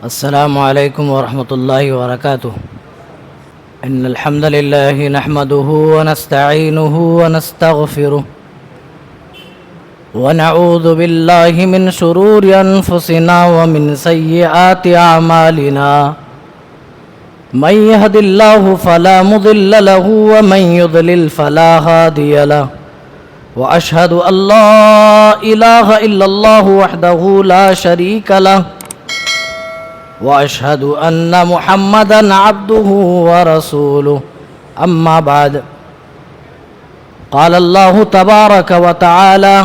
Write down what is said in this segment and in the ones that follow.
السلام علیکم ورحمۃ اللہ وبرکاتہ ان الحمد للہ نحمده ونستعینه ونستغفره ونعوذ باللہ من شرور انفسنا ومن سیئات اعمالنا من يهد اللہ فلا مضل له ومن يضلل فلا هادی له واشهد ان لا الہ الا اللہ وحدہ لا شریک له واشهد ان محمدا عبده ورسوله اما بعد قال الله تبارك وتعالى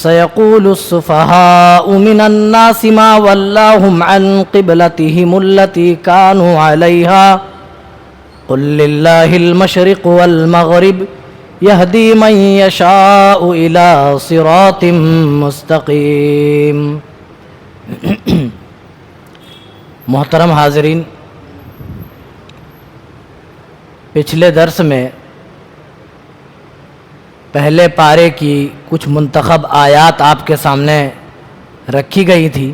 سيقول السفهاء من الناس ما ولاهم عن قبلتهم التي كانوا عليها قل لله المشرق والمغرب يهدي من يشاء الى صراط مستقيم. محترم حاضرین، پچھلے درس میں پہلے پارے کی کچھ منتخب آیات آپ کے سامنے رکھی گئی تھی،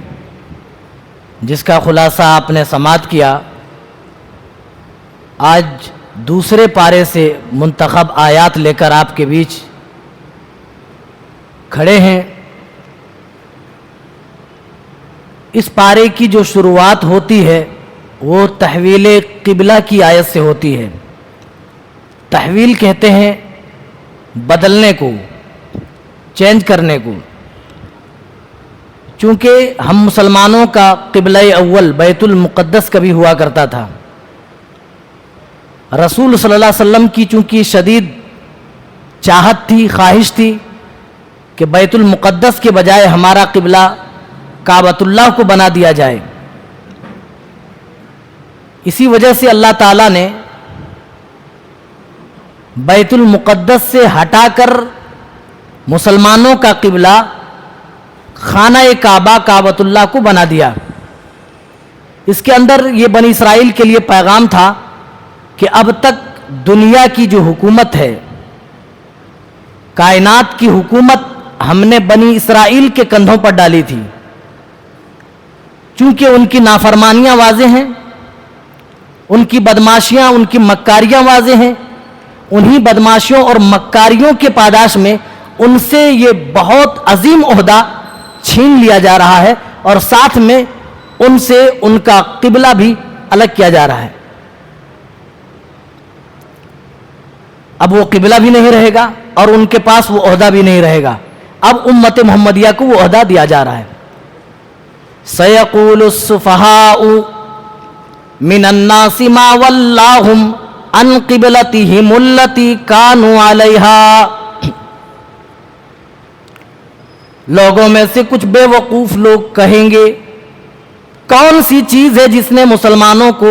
جس کا خلاصہ آپ نے سماعت کیا. آج دوسرے پارے سے منتخب آیات لے کر آپ کے بیچ کھڑے ہیں. اس پارے کی جو شروعات ہوتی ہے وہ تحویل قبلہ کی آیت سے ہوتی ہے. تحویل کہتے ہیں بدلنے کو، چینج کرنے کو. چونکہ ہم مسلمانوں کا قبلہ اول بیت المقدس کبھی ہوا کرتا تھا. رسول صلی اللہ علیہ وسلم کی چونکہ شدید چاہت تھی، خواہش تھی کہ بیت المقدس کے بجائے ہمارا قبلہ کعبۃ اللہ کو بنا دیا جائے. اسی وجہ سے اللہ تعالیٰ نے بیت المقدس سے ہٹا کر مسلمانوں کا قبلہ خانہ کعبہ کعبۃ اللہ کو بنا دیا. اس کے اندر یہ بنی اسرائیل کے لیے پیغام تھا کہ اب تک دنیا کی جو حکومت ہے، کائنات کی حکومت ہم نے بنی اسرائیل کے کندھوں پر ڈالی تھی. چونکہ ان کی نافرمانیاں واضح ہیں، ان کی بدماشیاں، ان کی مکاریاں واضح ہیں. انہی بدماشیوں اور مکاریوں کے پاداش میں ان سے یہ بہت عظیم عہدہ چھین لیا جا رہا ہے، اور ساتھ میں ان سے ان کا قبلہ بھی الگ کیا جا رہا ہے. اب وہ قبلہ بھی نہیں رہے گا اور ان کے پاس وہ عہدہ بھی نہیں رہے گا. اب امت محمدیہ کو وہ عہدہ دیا جا رہا ہے. سَيَقُولُ السُّفَهَاءُ مِنَ النَّاسِ مَا وَلَّاهُمْ عَنْ قِبْلَتِهِمُ الَّتِي كَانُوا عَلَيْهَا. لوگوں میں سے کچھ بے وقوف لوگ کہیں گے، کون سی چیز ہے جس نے مسلمانوں کو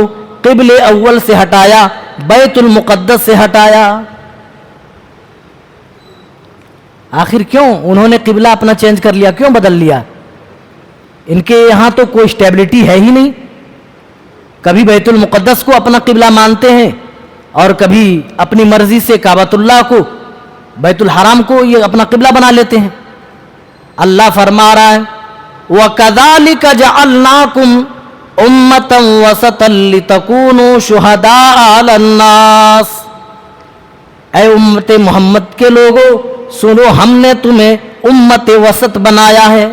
قبل اول سے ہٹایا، بیت المقدس سے ہٹایا؟ آخر کیوں انہوں نے قبلہ اپنا چینج کر لیا، کیوں بدل لیا؟ ان کے یہاں تو کوئی اسٹیبلٹی ہے ہی نہیں. کبھی بیت المقدس کو اپنا قبلہ مانتے ہیں اور کبھی اپنی مرضی سے کعبۃ اللہ کو، بیت الحرام کو یہ اپنا قبلہ بنا لیتے ہیں. اللہ فرما رہا ہے وَكَذَلِكَ جَعَلْنَاكُمْ أُمَّةً وَسَطًا لِتَكُونُوا شُهَدَاءَ عَلَى النَّاسِ. اے امت محمد کے لوگوں سنو، ہم نے تمہیں امت وسط بنایا ہے،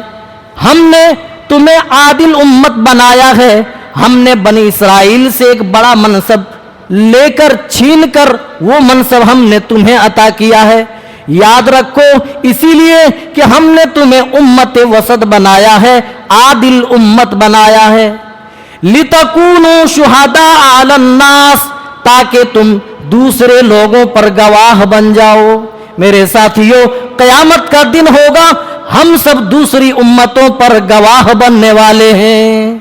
ہم نے تمہیں عادل امت بنایا ہے. ہم نے بنی اسرائیل سے ایک بڑا منصب لے کر چھین کر وہ منصب ہم نے تمہیں عطا کیا ہے. یاد رکھو، اسی لیے کہ ہم نے تمہیں امت وسط بنایا ہے، عادل امت بنایا ہے. لِتَكُونُوا شُهَدَاءَ عَلَى النَّاسِ، تاکہ تم دوسرے لوگوں پر گواہ بن جاؤ. میرے ساتھیوں، قیامت کا دن ہوگا، ہم سب دوسری امتوں پر گواہ بننے والے ہیں.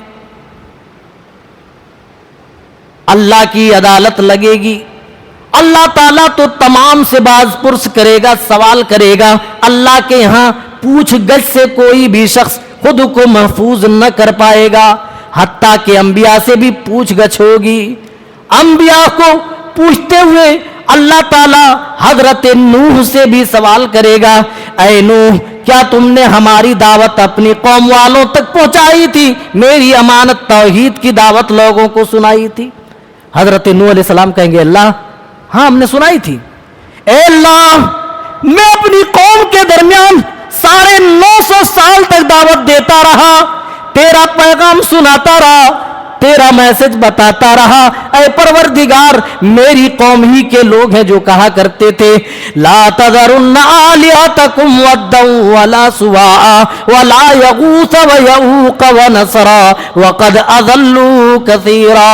اللہ کی عدالت لگے گی. اللہ تعالیٰ تو تمام سے باز پرس کرے گا، سوال کرے گا. اللہ کے ہاں پوچھ گچھ سے کوئی بھی شخص خود کو محفوظ نہ کر پائے گا، حتیٰ کہ انبیاء سے بھی پوچھ گچھ ہوگی. انبیاء کو پوچھتے ہوئے اللہ تعالیٰ حضرت نوح سے بھی سوال کرے گا، اے نوح کیا تم نے ہماری دعوت اپنی قوم والوں تک پہنچائی تھی؟ میری امانت توحید کی دعوت لوگوں کو سنائی تھی؟ حضرت نوح علیہ السلام کہیں گے اللہ ہاں ہم نے سنائی تھی۔ اے اللہ میں اپنی قوم کے درمیان 950 سال تک دعوت دیتا رہا، تیرا پیغام سناتا رہا، تیرا میسج بتاتا رہا۔ اے پروردگار میری قوم ہی کے لوگ ہیں جو کہا کرتے تھے لا تذرن آلہتکم ودا ولا سواعا ولا یغوث ویعوق ونسرا وقد اضلوا کثیرا۔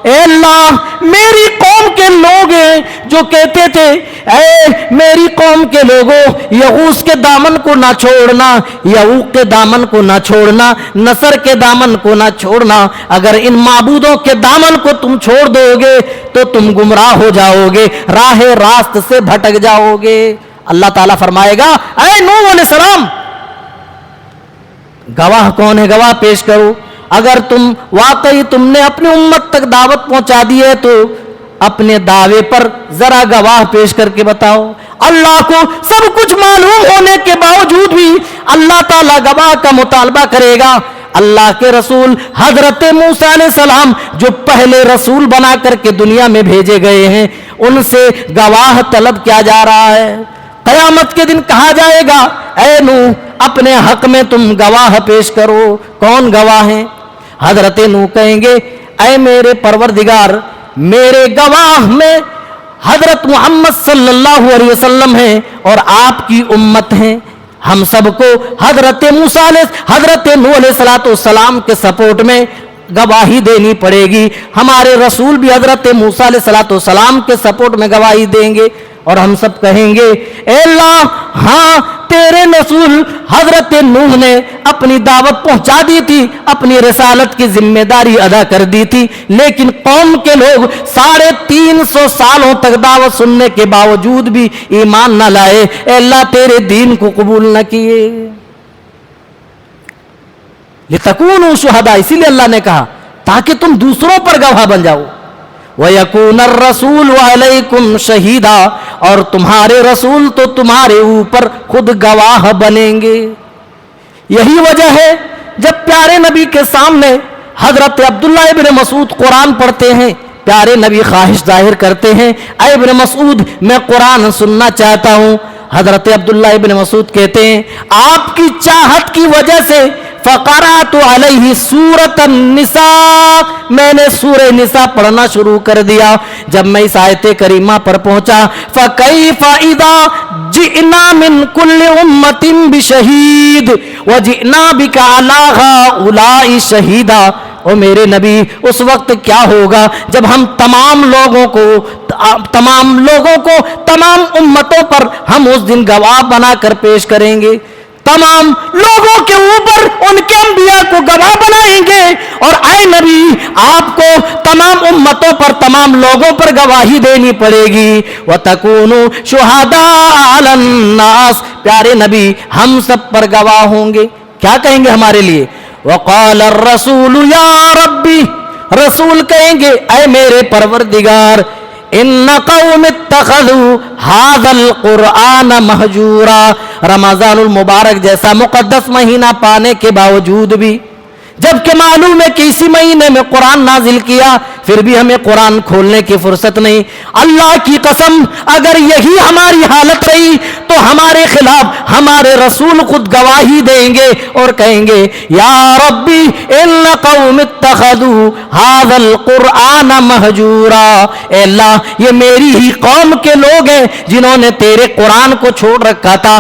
اے اللہ میری قوم کے لوگ ہیں جو کہتے تھے اے میری قوم کے لوگوں یغوث کے دامن کو نہ چھوڑنا، یعوق کے دامن کو نہ چھوڑنا، نصر کے دامن کو نہ چھوڑنا۔ اگر ان معبودوں کے دامن کو تم چھوڑ دو گے تو تم گمراہ ہو جاؤ گے، راہ راست سے بھٹک جاؤ گے۔ اللہ تعالیٰ فرمائے گا اے نوح علیہ السلام گواہ کون ہے؟ گواہ پیش کرو۔ اگر تم واقعی تم نے اپنی امت تک دعوت پہنچا دی ہے تو اپنے دعوے پر ذرا گواہ پیش کر کے بتاؤ۔ اللہ کو سب کچھ معلوم ہونے کے باوجود بھی اللہ تعالیٰ گواہ کا مطالبہ کرے گا۔ اللہ کے رسول حضرت موسیٰ علیہ السلام جو پہلے رسول بنا کر کے دنیا میں بھیجے گئے ہیں، ان سے گواہ طلب کیا جا رہا ہے۔ قیامت کے دن کہا جائے گا اے نوح اپنے حق میں تم گواہ پیش کرو۔ کون گواہ ہیں؟ حضرت نوح کہیں گے اے میرے پروردگار میرے گواہ میں حضرت محمد صلی اللہ علیہ وسلم ہیں اور آپ کی امت ہیں۔ ہم سب کو حضرت نوح علیہ السلام کے سپورٹ میں گواہی دینی پڑے گی۔ ہمارے رسول بھی حضرت موسیٰ علیہ السلام کے سپورٹ میں گواہی دیں گے اور ہم سب کہیں گے اے اللہ ہاں تیرے رسول حضرت نوح نے اپنی دعوت پہنچا دی تھی، اپنی رسالت کی ذمہ داری ادا کر دی تھی، لیکن قوم کے لوگ 350 سالوں تک دعوت سننے کے باوجود بھی ایمان نہ لائے، اے اللہ تیرے دین کو قبول نہ کیے۔ لِتَكُونُوا شُهَدَاءَ، اسی لیے اللہ نے کہا تاکہ تم دوسروں پر گواہ بن جاؤ۔ وَيَكُونَ الرَّسُولُ عَلَيْكُمْ شَهِيدًا، اور تمہارے رسول تو تمہارے اوپر خود گواہ بنیں گے۔ یہی وجہ ہے جب پیارے نبی کے سامنے حضرت عبداللہ ابن مسعود قرآن پڑھتے ہیں، پیارے نبی خواہش ظاہر کرتے ہیں اے ابن مسعود میں قرآن سننا چاہتا ہوں۔ حضرت عبداللہ ابن مسعود کہتے ہیں آپ کی چاہت کی وجہ سے فقرات علیہ سورۃ النساء، میں نے سورہ نساء پڑھنا شروع کر دیا۔ جب میں اس آیت کریمہ پر پہنچا فکیف اذا جئنا من کل امۃ بشہید وجئنا بک علی ہؤلاء شہیدا، او میرے نبی اس وقت کیا ہوگا جب ہم تمام لوگوں کو تمام امتوں پر ہم اس دن گواہ بنا کر پیش کریں گے، تمام لوگوں کے اوپر ان کے انبیاء کو گواہ بنائیں گے، اور اے نبی آپ کو تمام امتوں پر تمام لوگوں پر گواہی دینی پڑے گی۔ وَتَكُونُوا شُهَدَاءَ عَلَى النَّاسِ، پیارے نبی ہم سب پر گواہ ہوں گے۔ کیا کہیں گے ہمارے لیے؟ وَقَالَ الرَّسُولُ يَا رَبِّ، رسول کہیں گے اے میرے پروردگار ان قوم اتخذوا هذا القرآن مہجورا، رمضان المبارک جیسا مقدس مہینہ پانے کے باوجود بھی، جبکہ معلوم ہے کہ اسی مہینے میں قرآن نازل کیا، پھر بھی ہمیں قرآن کھولنے کی فرصت نہیں۔ اللہ کی قسم اگر یہی ہماری حالت رہی تو ہمارے خلاف ہمارے رسول خود گواہی دیں گے اور کہیں گے یا ربی ان قوم اتخذوا هذا القرآن مہجورا، اے اللہ یہ میری ہی قوم کے لوگ ہیں جنہوں نے تیرے قرآن کو چھوڑ رکھا تھا،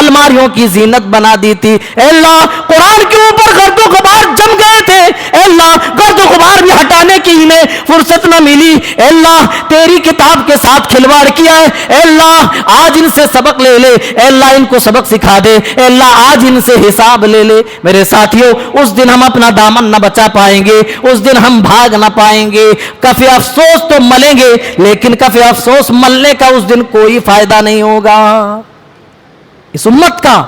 الماریوں کی زینت بنا دی تھی۔ اے اللہ قرآن کے اوپر گرد و غبار جم گئے تھے، اے اللہ گرد و غبار بھی ہٹانے کی انہیں فرصت نہ ملی، اے اللہ تیری کتاب کے ساتھ کھلواڑ کیا ہے، اے اللہ آج ان سے سبق لے لے، اے اللہ ان کو سبق سکھا دے، اے اللہ آج ان سے حساب لے لے۔ میرے ساتھیوں اس دن ہم اپنا دامن نہ بچا پائیں گے، اس دن ہم بھاگ نہ پائیں گے، کف افسوس تو ملیں گے لیکن کف افسوس ملنے کا اس دن کوئی فائدہ نہیں ہوگا۔ اس امت کا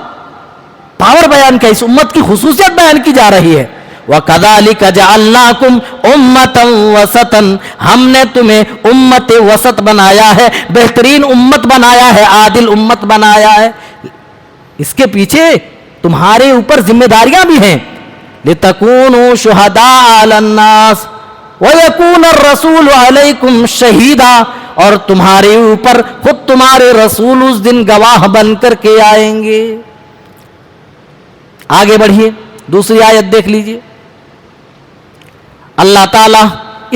پاور بیان کیا، اس امت کی خصوصیت بیان کی جا رہی ہے۔ وَكَذَلِكَ جَعَلْنَاكُمْ أُمَّةً وَسَطًا، ہم نے تمہیں امت وسط بنایا ہے، بہترین امت بنایا ہے، عادل امت بنایا ہے۔ اس کے پیچھے تمہارے اوپر ذمہ داریاں بھی ہیں. لِتَكُونُوا شُهَدَاءَ عَلَى النَّاسِ وَيَكُونَ الرَّسُولُ عَلَيْكُمْ شَهِيدًا, اور تمہارے اوپر خود تمہارے رسول اس دن گواہ بن کر کے آئیں گے. آگے بڑھیے, دوسری آیت دیکھ لیجئے. اللہ تعالیٰ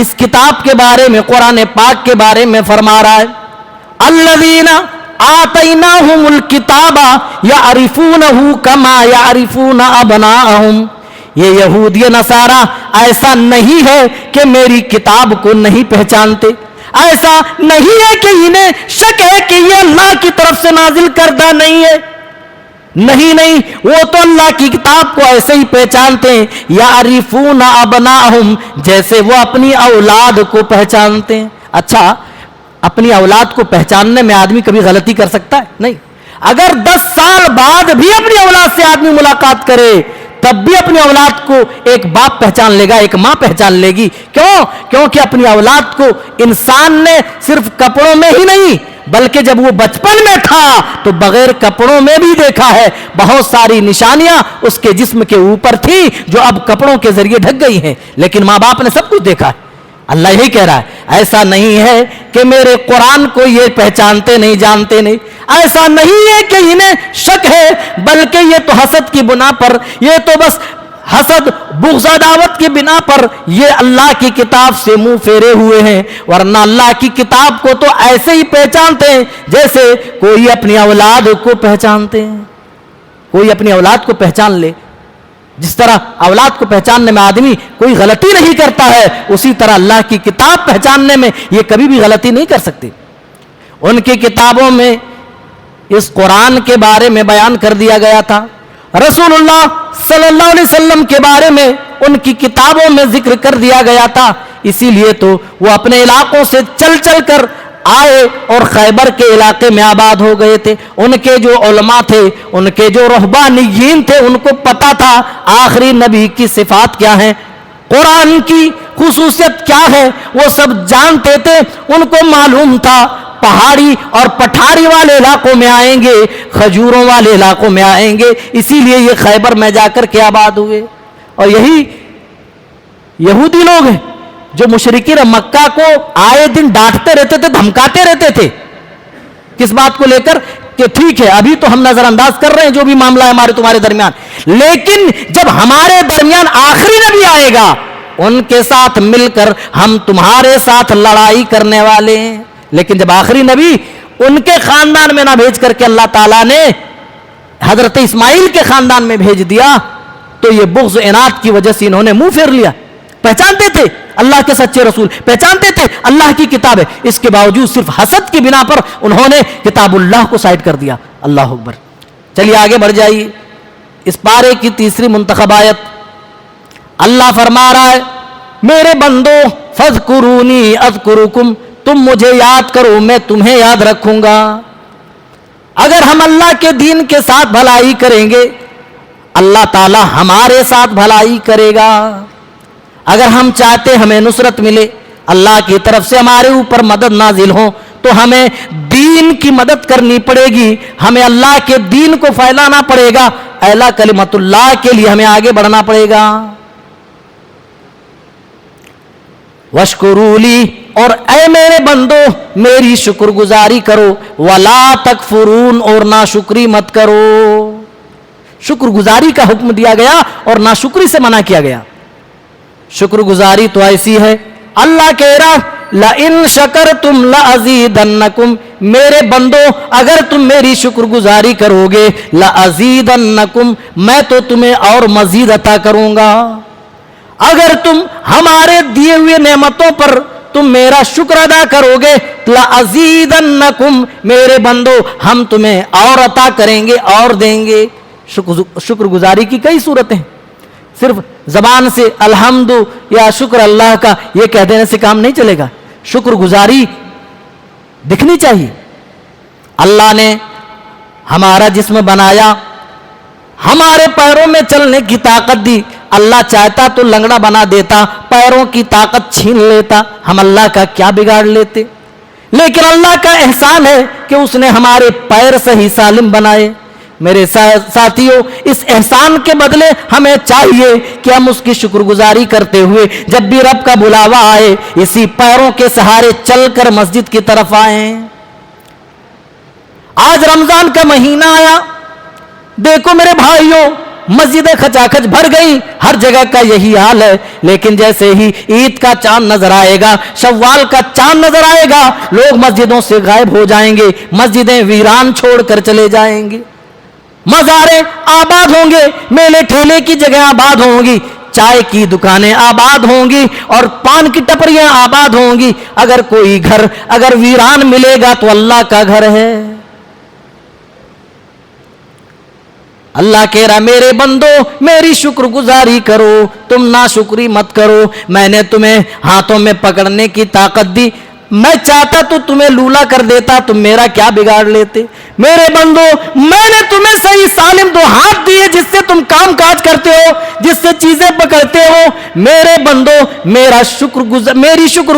اس کتاب کے بارے میں, قرآن پاک کے بارے میں فرما رہا ہے, الذین آتیناہم الکتاب یعرفونہ کما یعرفون ابناءہم. یہ یہودی نصارہ ایسا نہیں ہے کہ میری کتاب کو نہیں پہچانتے, ایسا نہیں ہے کہ انہیں شک ہے کہ یہ اللہ کی طرف سے نازل کردہ نہیں ہے. نہیں, وہ تو اللہ کی کتاب کو ایسے ہی پہچانتے ہیں. یعرفون ابناءہم, جیسے وہ اپنی اولاد کو پہچانتے ہیں. اچھا, اپنی اولاد کو پہچاننے میں آدمی کبھی غلطی کر سکتا ہے؟ نہیں. اگر 10 سال بعد بھی اپنی اولاد سے آدمی ملاقات کرے تب بھی اپنی اولاد کو ایک باپ پہچان لے گا, ایک ماں پہچان لے گی. کیوں؟ کیونکہ اپنی اولاد کو انسان نے صرف کپڑوں میں ہی نہیں بلکہ جب وہ بچپن میں تھا تو بغیر کپڑوں میں بھی دیکھا ہے. بہت ساری نشانیاں اس کے جسم کے اوپر تھی جو اب کپڑوں کے ذریعے ڈھک گئی ہیں, لیکن ماں باپ نے سب کچھ دیکھا ہے. اللہ یہی کہہ رہا ہے, ایسا نہیں ہے کہ میرے قرآن کو یہ پہچانتے نہیں, جانتے نہیں. ایسا نہیں ہے کہ انہیں شک ہے, بلکہ یہ تو حسد کی بنا پر, یہ تو بس حسد بغض عداوت کی بنا پر یہ اللہ کی کتاب سے منہ پھیرے ہوئے ہیں. ورنہ اللہ کی کتاب کو تو ایسے ہی پہچانتے ہیں جیسے کوئی اپنی اولاد کو پہچانتے ہیں. کوئی اپنی اولاد کو پہچان لے, جس طرح اولاد کو پہچاننے میں آدمی کوئی غلطی نہیں کرتا ہے, اسی طرح اللہ کی کتاب پہچاننے میں یہ کبھی بھی غلطی نہیں کر سکتی. ان کی کتابوں میں اس قرآن کے بارے میں بیان کر دیا گیا تھا, رسول اللہ صلی اللہ علیہ وسلم کے بارے میں ان کی کتابوں میں ذکر کر دیا گیا تھا. اسی لیے تو وہ اپنے علاقوں سے چل چل کر آئے اور خیبر کے علاقے میں آباد ہو گئے تھے. ان کے جو علماء تھے, ان کے جو رہبانیین تھے, ان کو پتا تھا آخری نبی کی صفات کیا ہیں, قرآن کی خصوصیت کیا ہے, وہ سب جانتے تھے. ان کو معلوم تھا پہاڑی اور پٹھاری والے علاقوں میں آئیں گے, کھجوروں والے علاقوں میں آئیں گے, اسی لیے یہ خیبر میں جا کر کے آباد ہوئے. اور یہی یہودی لوگ ہیں جو مشرکین مکہ کو آئے دن ڈانٹتے رہتے تھے, دھمکاتے رہتے تھے. کس بات کو لے کر کہ ٹھیک ہے ابھی تو ہم نظر انداز کر رہے ہیں جو بھی معاملہ ہے ہمارے تمہارے درمیان, لیکن جب ہمارے درمیان آخری نبی آئے گا ان کے ساتھ مل کر ہم تمہارے ساتھ لڑائی کرنے والے ہیں. لیکن جب آخری نبی ان کے خاندان میں نہ بھیج کر کے اللہ تعالیٰ نے حضرت اسماعیل کے خاندان میں بھیج دیا تو یہ بغض عناد کی وجہ سے انہوں نے منہ پھیر لیا. پہچانتے تھے اللہ کے سچے رسول, پہچانتے تھے اللہ کی کتاب ہے, اس کے باوجود صرف حسد کی بنا پر انہوں نے کتاب اللہ کو سائڈ کر دیا. اللہ اکبر. چلیے آگے بڑھ جائیے. اس پارے کی تیسری منتخب آیت, اللہ فرما رہا ہے میرے بندو فذکرونی اذکرکم, تم مجھے یاد کرو میں تمہیں یاد رکھوں گا. اگر ہم اللہ کے دین کے ساتھ بھلائی کریں گے اللہ تعالی ہمارے ساتھ بھلائی کرے گا. اگر ہم چاہتے ہمیں نصرت ملے, اللہ کی طرف سے ہمارے اوپر مدد نازل ہو, تو ہمیں دین کی مدد کرنی پڑے گی, ہمیں اللہ کے دین کو پھیلانا پڑے گا, اعلیٰ کلمت اللہ کے لیے ہمیں آگے بڑھنا پڑے گا. وَاشْكُرُوا لِي, اور اے میرے بندو میری شکر گزاری کرو, وَلَا تَكْفُرُونَ, اور ناشکری مت کرو. شکر گزاری کا حکم دیا گیا اور ناشکری سے منع کیا گیا. شکر گزاری تو ایسی ہے, اللہ کہہ رہا لَإِن شَكَرْتُمْ لَأَزِيدَنَّكُمْ, میرے بندو اگر تم میری شکر گزاری کرو گے لَأَزِيدَنَّكُمْ, میں تو تمہیں اور مزید عطا کروں گا. اگر تم ہمارے دیے ہوئے نعمتوں پر تم میرا شکر ادا کرو گے لَأَزِيدَنَّكُمْ, میرے بندو ہم تمہیں اور عطا کریں گے اور دیں گے. شکر گزاری کی کئی صورتیں, صرف زبان سے الحمد یا شکر اللہ کا یہ کہہ دینے سے کام نہیں چلے گا, شکر گزاری دکھنی چاہیے. اللہ نے ہمارا جسم بنایا, ہمارے پیروں میں چلنے کی طاقت دی, اللہ چاہتا تو لنگڑا بنا دیتا, پیروں کی طاقت چھین لیتا, ہم اللہ کا کیا بگاڑ لیتے. لیکن اللہ کا احسان ہے کہ اس نے ہمارے پیر صحیح سالم بنائے, میرے ساتھیوں، اس احسان کے بدلے ہمیں چاہیے کہ ہم اس کی شکر گزاری کرتے ہوئے جب بھی رب کا بلاوا آئے اسی پیروں کے سہارے چل کر مسجد کی طرف آئیں۔ آج رمضان کا مہینہ آیا، دیکھو میرے بھائیوں، مسجدیں کھچاکھچ بھر گئی، ہر جگہ کا یہی حال ہے، لیکن جیسے ہی عید کا چاند نظر آئے گا، شوال کا چاند نظر آئے گا، لوگ مسجدوں سے غائب ہو جائیں گے، مسجدیں ویران چھوڑ کر چلے جائیں گے، مزاریں آباد ہوں گے، میلے ٹھیلے کی جگہ آباد ہوں گی، چائے کی دکانیں آباد ہوں گی اور پان کی ٹپریاں آباد ہوں گی۔ اگر کوئی گھر اگر ویران ملے گا تو اللہ کا گھر ہے۔ اللہ کہہ رہا میرے بندو میری شکر گزاری کرو، تم ناشکری مت کرو، میں نے تمہیں ہاتھوں میں پکڑنے کی طاقت دی، میں چاہتا تو تمہیں لولا کر دیتا، تم میرا کیا بگاڑ لیتے؟ میرے بندو میں نے تمہیں صحیح سالم دو ہاتھ دیے جس سے تم کام کاج کرتے ہو، جس سے چیزیں پکڑتے ہو۔ میرے بندو میری شکر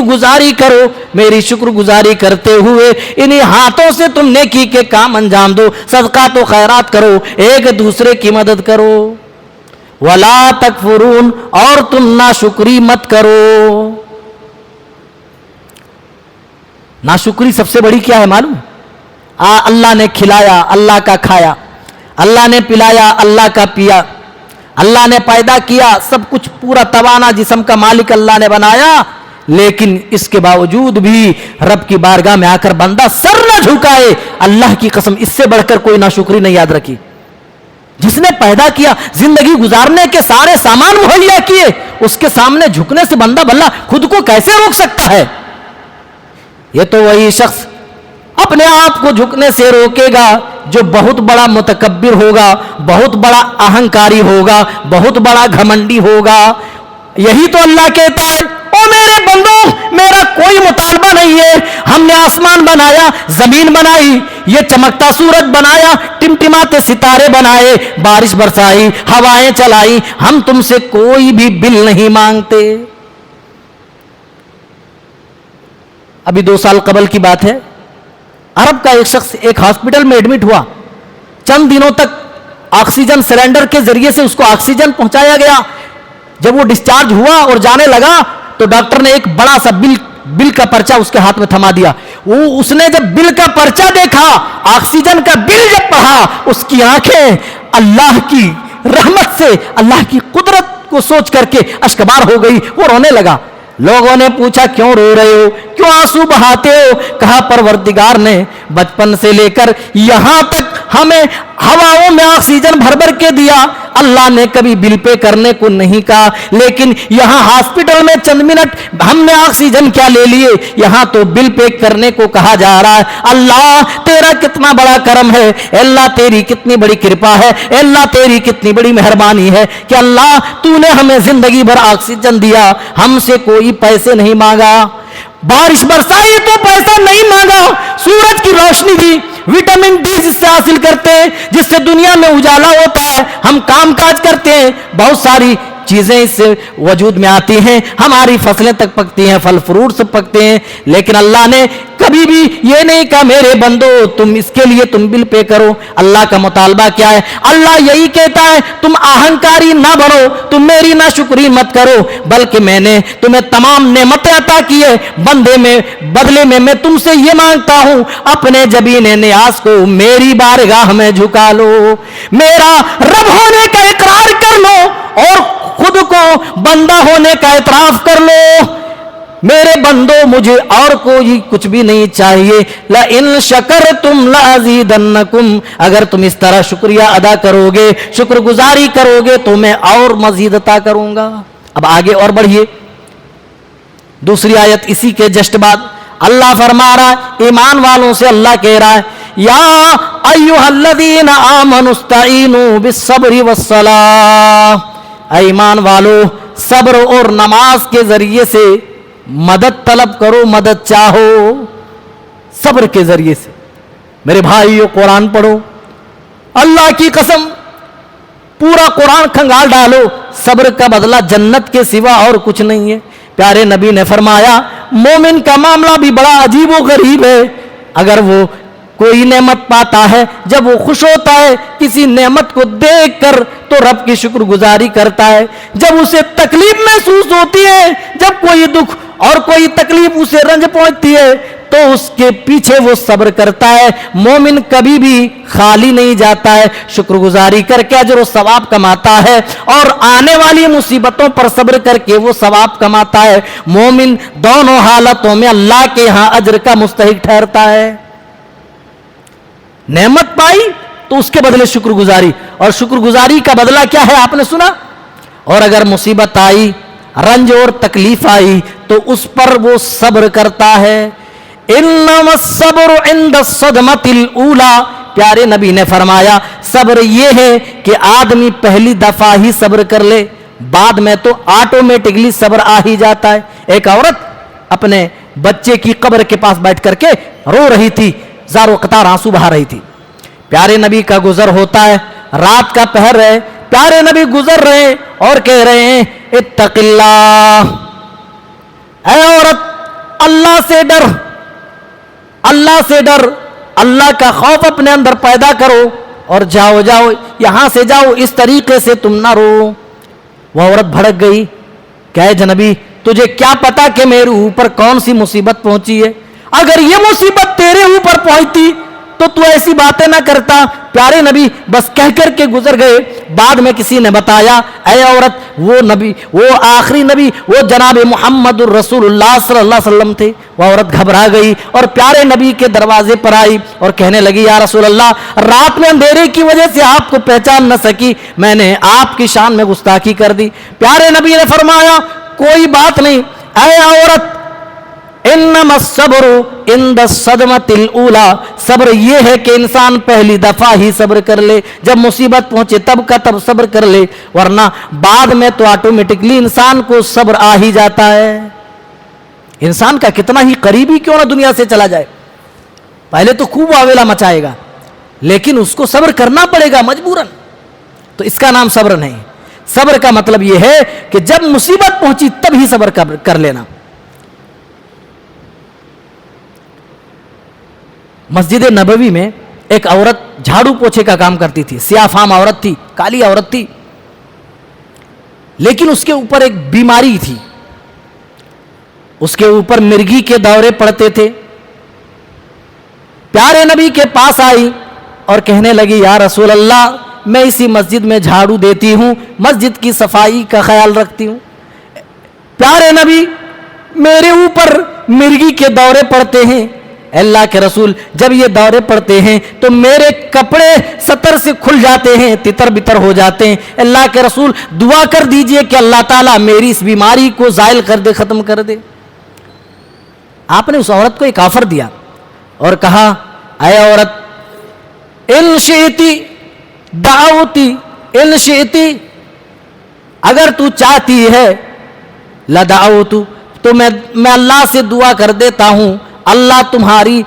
گزاری کرو، میری شکر گزاری کرتے ہوئے انہی ہاتھوں سے تم نیکی کے کام انجام دو، صدقات و خیرات کرو، ایک دوسرے کی مدد کرو۔ ولا تکفرون، اور تم ناشکری مت کرو۔ ناشکری سب سے بڑی کیا ہے معلوم؟ اللہ نے کھلایا، اللہ کا کھایا، اللہ نے پلایا، اللہ کا پیا، اللہ نے پیدا کیا، سب کچھ پورا توانا جسم کا مالک اللہ نے بنایا، لیکن اس کے باوجود بھی رب کی بارگاہ میں آ کر بندہ سر نہ جھکائے۔ اللہ کی قسم اس سے بڑھ کر کوئی ناشکری نہیں یاد رکھی۔ جس نے پیدا کیا، زندگی گزارنے کے سارے سامان مہیا کیے، اس کے سامنے جھکنے سے بندہ بھلا خود کو کیسے روک سکتا ہے؟ یہ تو وہی شخص اپنے آپ کو جھکنے سے روکے گا جو بہت بڑا متکبر ہوگا، بہت بڑا اہنکاری ہوگا، بہت بڑا گھمنڈی ہوگا۔ یہی تو اللہ کہتا ہے او میرے بندوں میرا کوئی مطالبہ نہیں ہے، ہم نے آسمان بنایا، زمین بنائی، یہ چمکتا سورج بنایا، ٹمٹماتے ستارے بنائے، بارش برسائی، ہوائیں چلائی، ہم تم سے کوئی بھی بل نہیں مانگتے۔ ابھی 2 سال قبل کی بات ہے، عرب کا ایک شخص ایک ہاسپٹل میں ایڈمٹ ہوا، چند دنوں تک آکسیجن سلنڈر کے ذریعے سے اس کو آکسیجن پہنچایا گیا۔ جب وہ ڈسچارج ہوا اور جانے لگا تو ڈاکٹر نے ایک بڑا سا بل کا پرچہ اس کے ہاتھ میں تھما دیا۔ اس نے جب بل کا پرچہ دیکھا، آکسیجن کا بل جب پڑھا، اس کی آنکھیں اللہ کی رحمت سے، اللہ کی قدرت کو سوچ کر کے اشکبار ہو گئی، وہ رونے لگا۔ لوگوں نے پوچھا کیوں رو رہے ہو، کیوں آنسو بہاتے ہو؟ کہا پروردگار نے بچپن سے لے کر یہاں تک ہمیں ہواؤں میں آکسیجن بھر بھر کے دیا، اللہ نے کبھی بل پے کرنے کو نہیں کہا، لیکن یہاں ہاسپٹل میں چند منٹ ہم نے آکسیجن کیا لے لیے، یہاں تو بل پے کرنے کو کہا جا رہا ہے۔ اللہ تیرا کتنا بڑا کرم ہے، اللہ تیری کتنی بڑی کرپا ہے، اللہ تیری کتنی بڑی مہربانی ہے کہ اللہ تو نے ہمیں زندگی بھر آکسیجن دیا، ہم سے کوئی پیسے نہیں مانگا، بارش برسائی تو پیسہ نہیں مانگا، سورج کی روشنی دی، وٹامن ڈی جس سے حاصل کرتے ہیں، جس سے دنیا میں اجالا ہوتا ہے، ہم کام کاج کرتے ہیں، بہت ساری چیزیں اس سے وجود میں آتی ہیں، ہماری فصلیں تک پکتی ہیں، پھل فروٹ سب پکتے ہیں، لیکن اللہ نے کبھی بھی یہ نہیں کہا میرے بندو تم اس کے لیے تم بل پے کرو۔ اللہ کا مطالبہ کیا ہے؟ اللہ یہی کہتا ہے تم اہنکاری نہ بڑھو، تم میری نہ شکری مت کرو، بلکہ میں نے تمہیں تمام نعمتیں عطا کی ہے، بدلے میں تم سے یہ مانگتا ہوں اپنے جبین نیاز کو میری بارگاہ میں جھکا لو، میرا رب ہونے کا اقرار کر لو اور خود کو بندہ ہونے کا اعتراف کر لو۔ میرے بندو مجھے اور کوئی کچھ بھی نہیں چاہیے، لَإِن شَكَرْتُمْ لَأَزِيدَنَّكُمْ، اگر تم اس طرح شکریہ ادا کرو گے، شکر گزاری کرو گے تو میں اور مزید عطا کروں گا۔ اب آگے اور بڑھیے، دوسری آیت اسی کے جسٹ بعد اللہ فرما رہا ہے، ایمان والوں سے اللہ کہہ رہا ہے یا ایھا الذین آمنوا استعینوا بالصبر والصلاۃ، ایمان والو صبر اور نماز کے ذریعے سے مدد طلب کرو، مدد چاہو صبر کے ذریعے سے۔ میرے بھائیو قرآن پڑھو، اللہ کی قسم پورا قرآن کھنگال ڈالو، صبر کا بدلہ جنت کے سوا اور کچھ نہیں ہے۔ پیارے نبی نے فرمایا مومن کا معاملہ بھی بڑا عجیب و غریب ہے، اگر وہ کوئی نعمت پاتا ہے جب وہ خوش ہوتا ہے کسی نعمت کو دیکھ کر تو رب کی شکر گزاری کرتا ہے. جب اسے تکلیف محسوس ہوتی ہے, جب کوئی دکھ اور کوئی تکلیف اسے رنج پہنچتی ہے تو اس کے پیچھے وہ صبر کرتا ہے. مومن کبھی بھی خالی نہیں جاتا ہے, شکر گزاری کر کے اجر و ثواب کماتا ہے اور آنے والی مصیبتوں پر صبر کر کے وہ ثواب کماتا ہے. مومن دونوں حالتوں میں اللہ کے ہاں اجر کا مستحق ٹھہرتا ہے. نعمت پائی تو اس کے بدلے شکر گزاری, اور شکر گزاری کا بدلہ کیا ہے آپ نے سنا. اور اگر مصیبت آئی, رنج اور تکلیف آئی تو اس پر وہ صبر کرتا ہے. انما الصبر عند الصدمۃ الاولى, پیارے نبی نے فرمایا صبر یہ ہے کہ آدمی پہلی دفعہ ہی صبر کر لے, بعد میں تو آٹومیٹکلی صبر آ ہی جاتا ہے. ایک عورت اپنے بچے کی قبر کے پاس بیٹھ کر کے رو رہی تھی, زار و قطار آنسو بہا رہی تھی. پیارے نبی کا گزر ہوتا ہے, رات کا پہر ہے, پیارے نبی گزر رہے ہیں اور کہہ رہے ہیں اتق اللہ, اے عورت اللہ سے ڈر, اللہ سے ڈر, اللہ کا خوف اپنے اندر پیدا کرو اور جاؤ جاؤ یہاں سے جاؤ, اس طریقے سے تم نہ رو. وہ عورت بھڑک گئی, کہ جنبی تجھے کیا پتا کہ میرے اوپر کون سی مصیبت پہنچی ہے, اگر یہ مصیبت تیرے اوپر پہنچتی تو تو ایسی باتیں نہ کرتا. پیارے نبی بس کہہ کر کے گزر گئے. بعد میں کسی نے بتایا اے عورت وہ نبی, وہ آخری نبی, وہ جناب محمد الرسول اللہ صلی اللہ علیہ وسلم تھے. وہ عورت گھبرا گئی اور پیارے نبی کے دروازے پر آئی اور کہنے لگی یا رسول اللہ, رات میں اندھیرے کی وجہ سے آپ کو پہچان نہ سکی, میں نے آپ کی شان میں گستاخی کر دی. پیارے نبی نے فرمایا کوئی بات نہیں اے عورت, انما الصبر عند الصدمۃ الاولى, صبر یہ ہے کہ انسان پہلی دفعہ ہی صبر کر لے, جب مصیبت پہنچے تب کا تب صبر کر لے, ورنہ بعد میں تو آٹومیٹکلی انسان کو صبر آ ہی جاتا ہے. انسان کا کتنا ہی قریبی کیوں نہ دنیا سے چلا جائے, پہلے تو خوب واویلا مچائے گا لیکن اس کو صبر کرنا پڑے گا مجبوراً. تو اس کا نام صبر نہیں. صبر کا مطلب یہ ہے کہ جب مصیبت پہنچی تب ہی صبر کر لینا. مسجد نبوی میں ایک عورت جھاڑو پوچھے کا کام کرتی تھی, سیاہ فام عورت تھی, کالی عورت تھی, لیکن اس کے اوپر ایک بیماری تھی, اس کے اوپر مرگی کے دورے پڑتے تھے. پیارے نبی کے پاس آئی اور کہنے لگی یا رسول اللہ میں اسی مسجد میں جھاڑو دیتی ہوں, مسجد کی صفائی کا خیال رکھتی ہوں. پیارے نبی میرے اوپر مرگی کے دورے پڑتے ہیں. اللہ کے رسول جب یہ دورے پڑتے ہیں تو میرے کپڑے ستر سے کھل جاتے ہیں, تتر بتر ہو جاتے ہیں. اللہ کے رسول دعا کر دیجئے کہ اللہ تعالیٰ میری اس بیماری کو زائل کر دے, ختم کر دے. آپ نے اس عورت کو ایک آفر دیا اور کہا اے عورت ان شئتی دعوتی, ان شئتی اگر تو چاہتی ہے لدعوتو, تو میں اللہ سے دعا کر دیتا ہوں اللہ تمہاری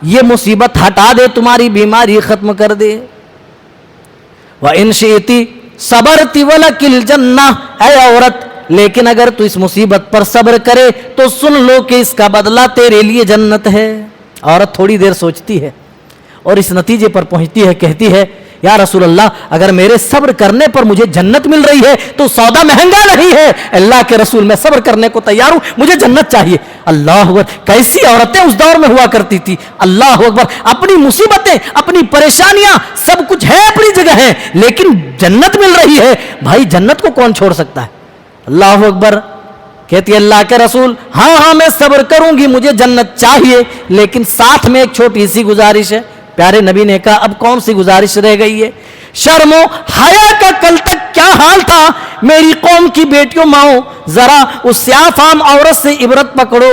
یہ مصیبت ہٹا دے, تمہاری بیماری ختم کر دے. وَإِن شِئْتِ صَبَرْتِ وَلَكِ الْجَنَّةُ, اے عورت لیکن اگر تو اس مصیبت پر صبر کرے تو سن لو کہ اس کا بدلہ تیرے لیے جنت ہے. عورت تھوڑی دیر سوچتی ہے اور اس نتیجے پر پہنچتی ہے, کہتی ہے یا رسول اللہ اگر میرے صبر کرنے پر مجھے جنت مل رہی ہے تو سودا مہنگا نہیں ہے. اللہ کے رسول میں صبر کرنے کو تیار ہوں, مجھے جنت چاہیے. اللہ اکبر, کیسی عورتیں اس دور میں ہوا کرتی تھی. اللہ اکبر, اپنی مصیبتیں اپنی پریشانیاں سب کچھ ہے اپنی جگہ ہے, لیکن جنت مل رہی ہے, بھائی جنت کو کون چھوڑ سکتا ہے. اللہ اکبر. کہتی اللہ کے رسول ہاں میں صبر کروں گی, مجھے جنت چاہیے, لیکن ساتھ میں ایک چھوٹی سی گزارش ہے. پیارے نبی نے کہا اب کون سی گزارش رہ گئی ہے؟ شرم و حیا کا کل تک کیا حال تھا میری قوم کی بیٹیوں ماؤں, ذرا اس سیاہ فام عورت سے عبرت پکڑو.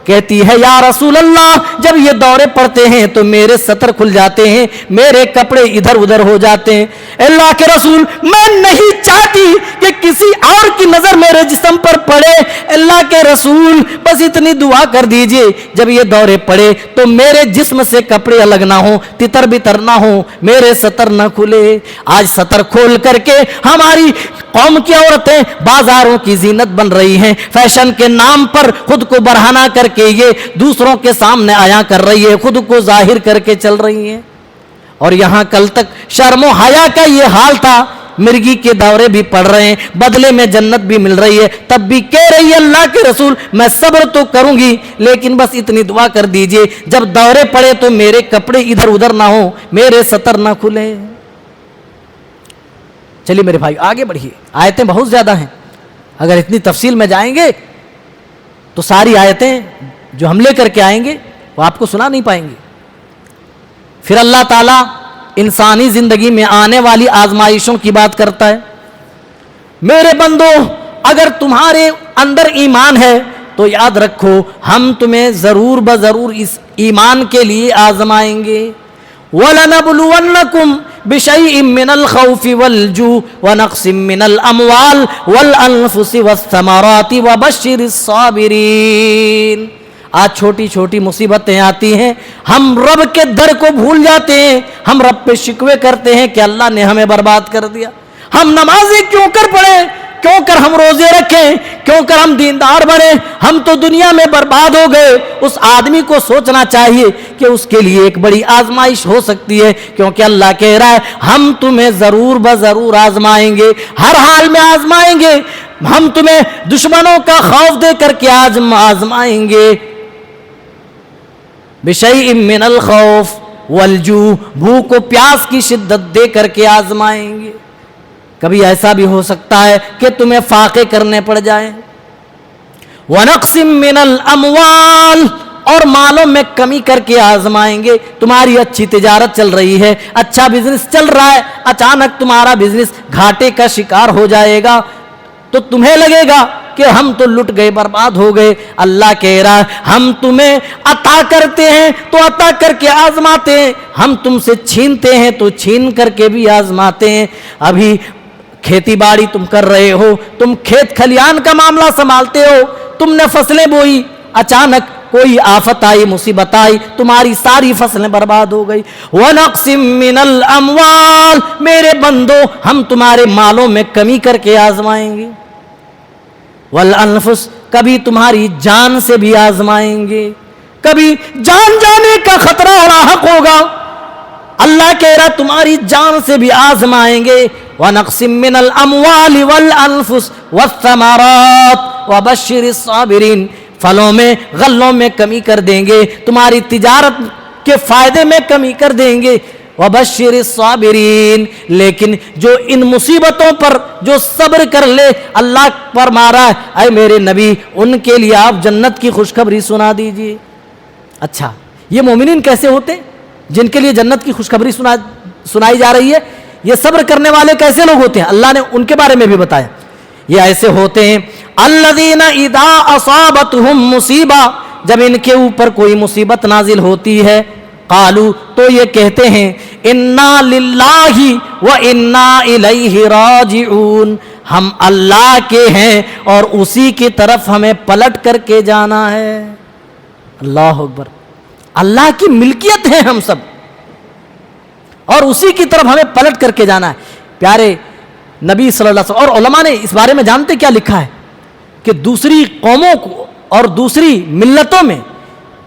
کہتی ہے یا رسول اللہ جب یہ دورے پڑتے ہیں تو میرے سطر کھل جاتے ہیں, میرے کپڑے ادھر ادھر ہو جاتے ہیں. اللہ کے رسول میں نہیں چاہتی کہ کسی اور کی نظر میرے جسم پر پڑے. اللہ کے رسول بس اتنی دعا کر دیجئے جب یہ دورے پڑے تو میرے جسم سے کپڑے الگ نہ ہوں, تتر بتر نہ ہوں, میرے سطر نہ کھلے. آج سطر کھول کر کے ہماری قوم کی عورتیں بازاروں کی زینت بن رہی ہیں, فیشن کے نام پر خود کو برہنہ کر کہ یہ دوسروں کے سامنے عیاں کر رہی ہے، خود کو ظاہر کر کے چل رہی ہیں. اور یہاں کل تک شرم و حیا کا یہ حال تھا، مرگی کے دورے بھی پڑ رہے ہیں، بدلے میں جنت بھی مل رہی ہے، تب بھی کہہ رہی ہے اللہ کے رسول میں صبر تو کروں گی لیکن بس اتنی دعا کر دیجئے جب دورے پڑے تو میرے کپڑے ادھر ادھر نہ ہوں، میرے سطر نہ کھلے. چلیے میرے بھائی آگے بڑھیے، آیتیں بہت زیادہ ہیں، اگر اتنی تفصیل میں جائیں گے تو ساری آیتیں جو ہم لے کر کے آئیں گے وہ آپ کو سنا نہیں پائیں گے. پھر اللہ تعالیٰ انسانی زندگی میں آنے والی آزمائشوں کی بات کرتا ہے. میرے بندو اگر تمہارے اندر ایمان ہے تو یاد رکھو ہم تمہیں ضرور بضرور اس ایمان کے لیے آزمائیں گے. وَلَنَبْلُوَنَّكُمْ بِشَيْءٍ مِّنَ الْخَوْفِ وَالْجُوعِ وَنَقْصٍ مِّنَ الْأَمْوَالِ وَالْأَنفُسِ وَالثَّمَرَاتِ وَبَشِّرِ الصَّابِرِينَ. آج چھوٹی چھوٹی مصیبتیں آتی ہیں، ہم رب کے در کو بھول جاتے ہیں، ہم رب پہ شکوے کرتے ہیں کہ اللہ نے ہمیں برباد کر دیا. ہم نمازیں کیوں کر پڑھیں، کیوں کر ہم روزے رکھیں، کیوں کر ہم دیندار بنیں، ہم تو دنیا میں برباد ہو گئے. اس آدمی کو سوچنا چاہیے کہ اس کے لیے ایک بڑی آزمائش ہو سکتی ہے، کیونکہ اللہ کہہ رہا ہے ہم تمہیں ضرور بضرور آزمائیں گے، ہر حال میں آزمائیں گے، ہم تمہیں دشمنوں کا خوف دے کر کے آزمائیں گے. بِشَيْءٍ مِّنَ الْخَوْفِ وَالْجُوعِ، بھوک و پیاس کی شدت دے کر کے آزمائیں گے. کبھی ایسا بھی ہو سکتا ہے کہ تمہیں فاقے کرنے پڑ جائیں. وَنَقْصٍ مِّنَ الْأَمْوَالِ، اور مالوں میں کمی کر کے آزمائیں گے. تمہاری اچھی تجارت چل رہی ہے، اچھا بزنس چل رہا ہے، اچانک تمہارا بزنس گھاٹے کا شکار ہو جائے گا تو تمہیں لگے گا کہ ہم تو لٹ گئے، برباد ہو گئے. اللہ کہہ رہا ہے ہم تمہیں عطا کرتے ہیں تو عطا کر کے آزماتے ہیں، ہم تم سے چھینتے ہیں تو چھین کر کے بھی آزماتے ہیں. ابھی کھیتی باڑی تم کر رہے ہو، تم کھیت کھلیان کا معاملہ سنبھالتے ہو، تم نے فصلیں بوئی، اچانک کوئی آفت آئی، مصیبت آئی، تمہاری ساری فصلیں برباد ہو گئی. وَنَقْصٍ مِّنَ الْأَمْوَالِ، میرے بندو ہم تمہارے مالوں میں کمی کر کے آزمائیں گے. وَالْأَنفُسِ، کبھی تمہاری جان سے بھی آزمائیں گے، کبھی جان جانے کا خطرہ لاحق ہوگا، اللہ کہہ رہا تمہاری جان سے بھی آزمائیں گے. وَنَقْصٍ مِّنَ الْأَمْوَالِ وَالْأَنفُسِ وَالثَّمَرَاتِ وَبَشِّرِ الصَّابِرِينَ، پھلوں میں غلوں میں کمی کر دیں گے، تمہاری تجارت کے فائدے میں کمی کر دیں گے. وَبَشِّرِ الصَّابِرِينَ، لیکن جو ان مصیبتوں پر جو صبر کر لے، اللہ فرما رہا ہے اے میرے نبی ان کے لیے آپ جنت کی خوشخبری سنا دیجئے. اچھا یہ مومنین کیسے ہوتے ہیں جن کے لیے جنت کی خوشخبری سنائی جا رہی ہے؟ یہ صبر کرنے والے کیسے لوگ ہوتے ہیں؟ اللہ نے ان کے بارے میں بھی بتایا. یہ ایسے ہوتے ہیں الذین اذا اصابتہم مصیبہ، جب ان کے اوپر کوئی مصیبت نازل ہوتی ہے، قالو تو یہ کہتے ہیں انا للہ و انا الیہ راجعون، ہم اللہ کے ہیں اور اسی کی طرف ہمیں پلٹ کر کے جانا ہے. اللہ اکبر، اللہ کی ملکیت ہے ہم سب اور اسی کی طرف ہمیں پلٹ کر کے جانا ہے. پیارے نبی صلی اللہ علیہ وسلم اور علماء نے اس بارے میں جانتے کیا لکھا ہے کہ دوسری قوموں کو اور دوسری ملتوں میں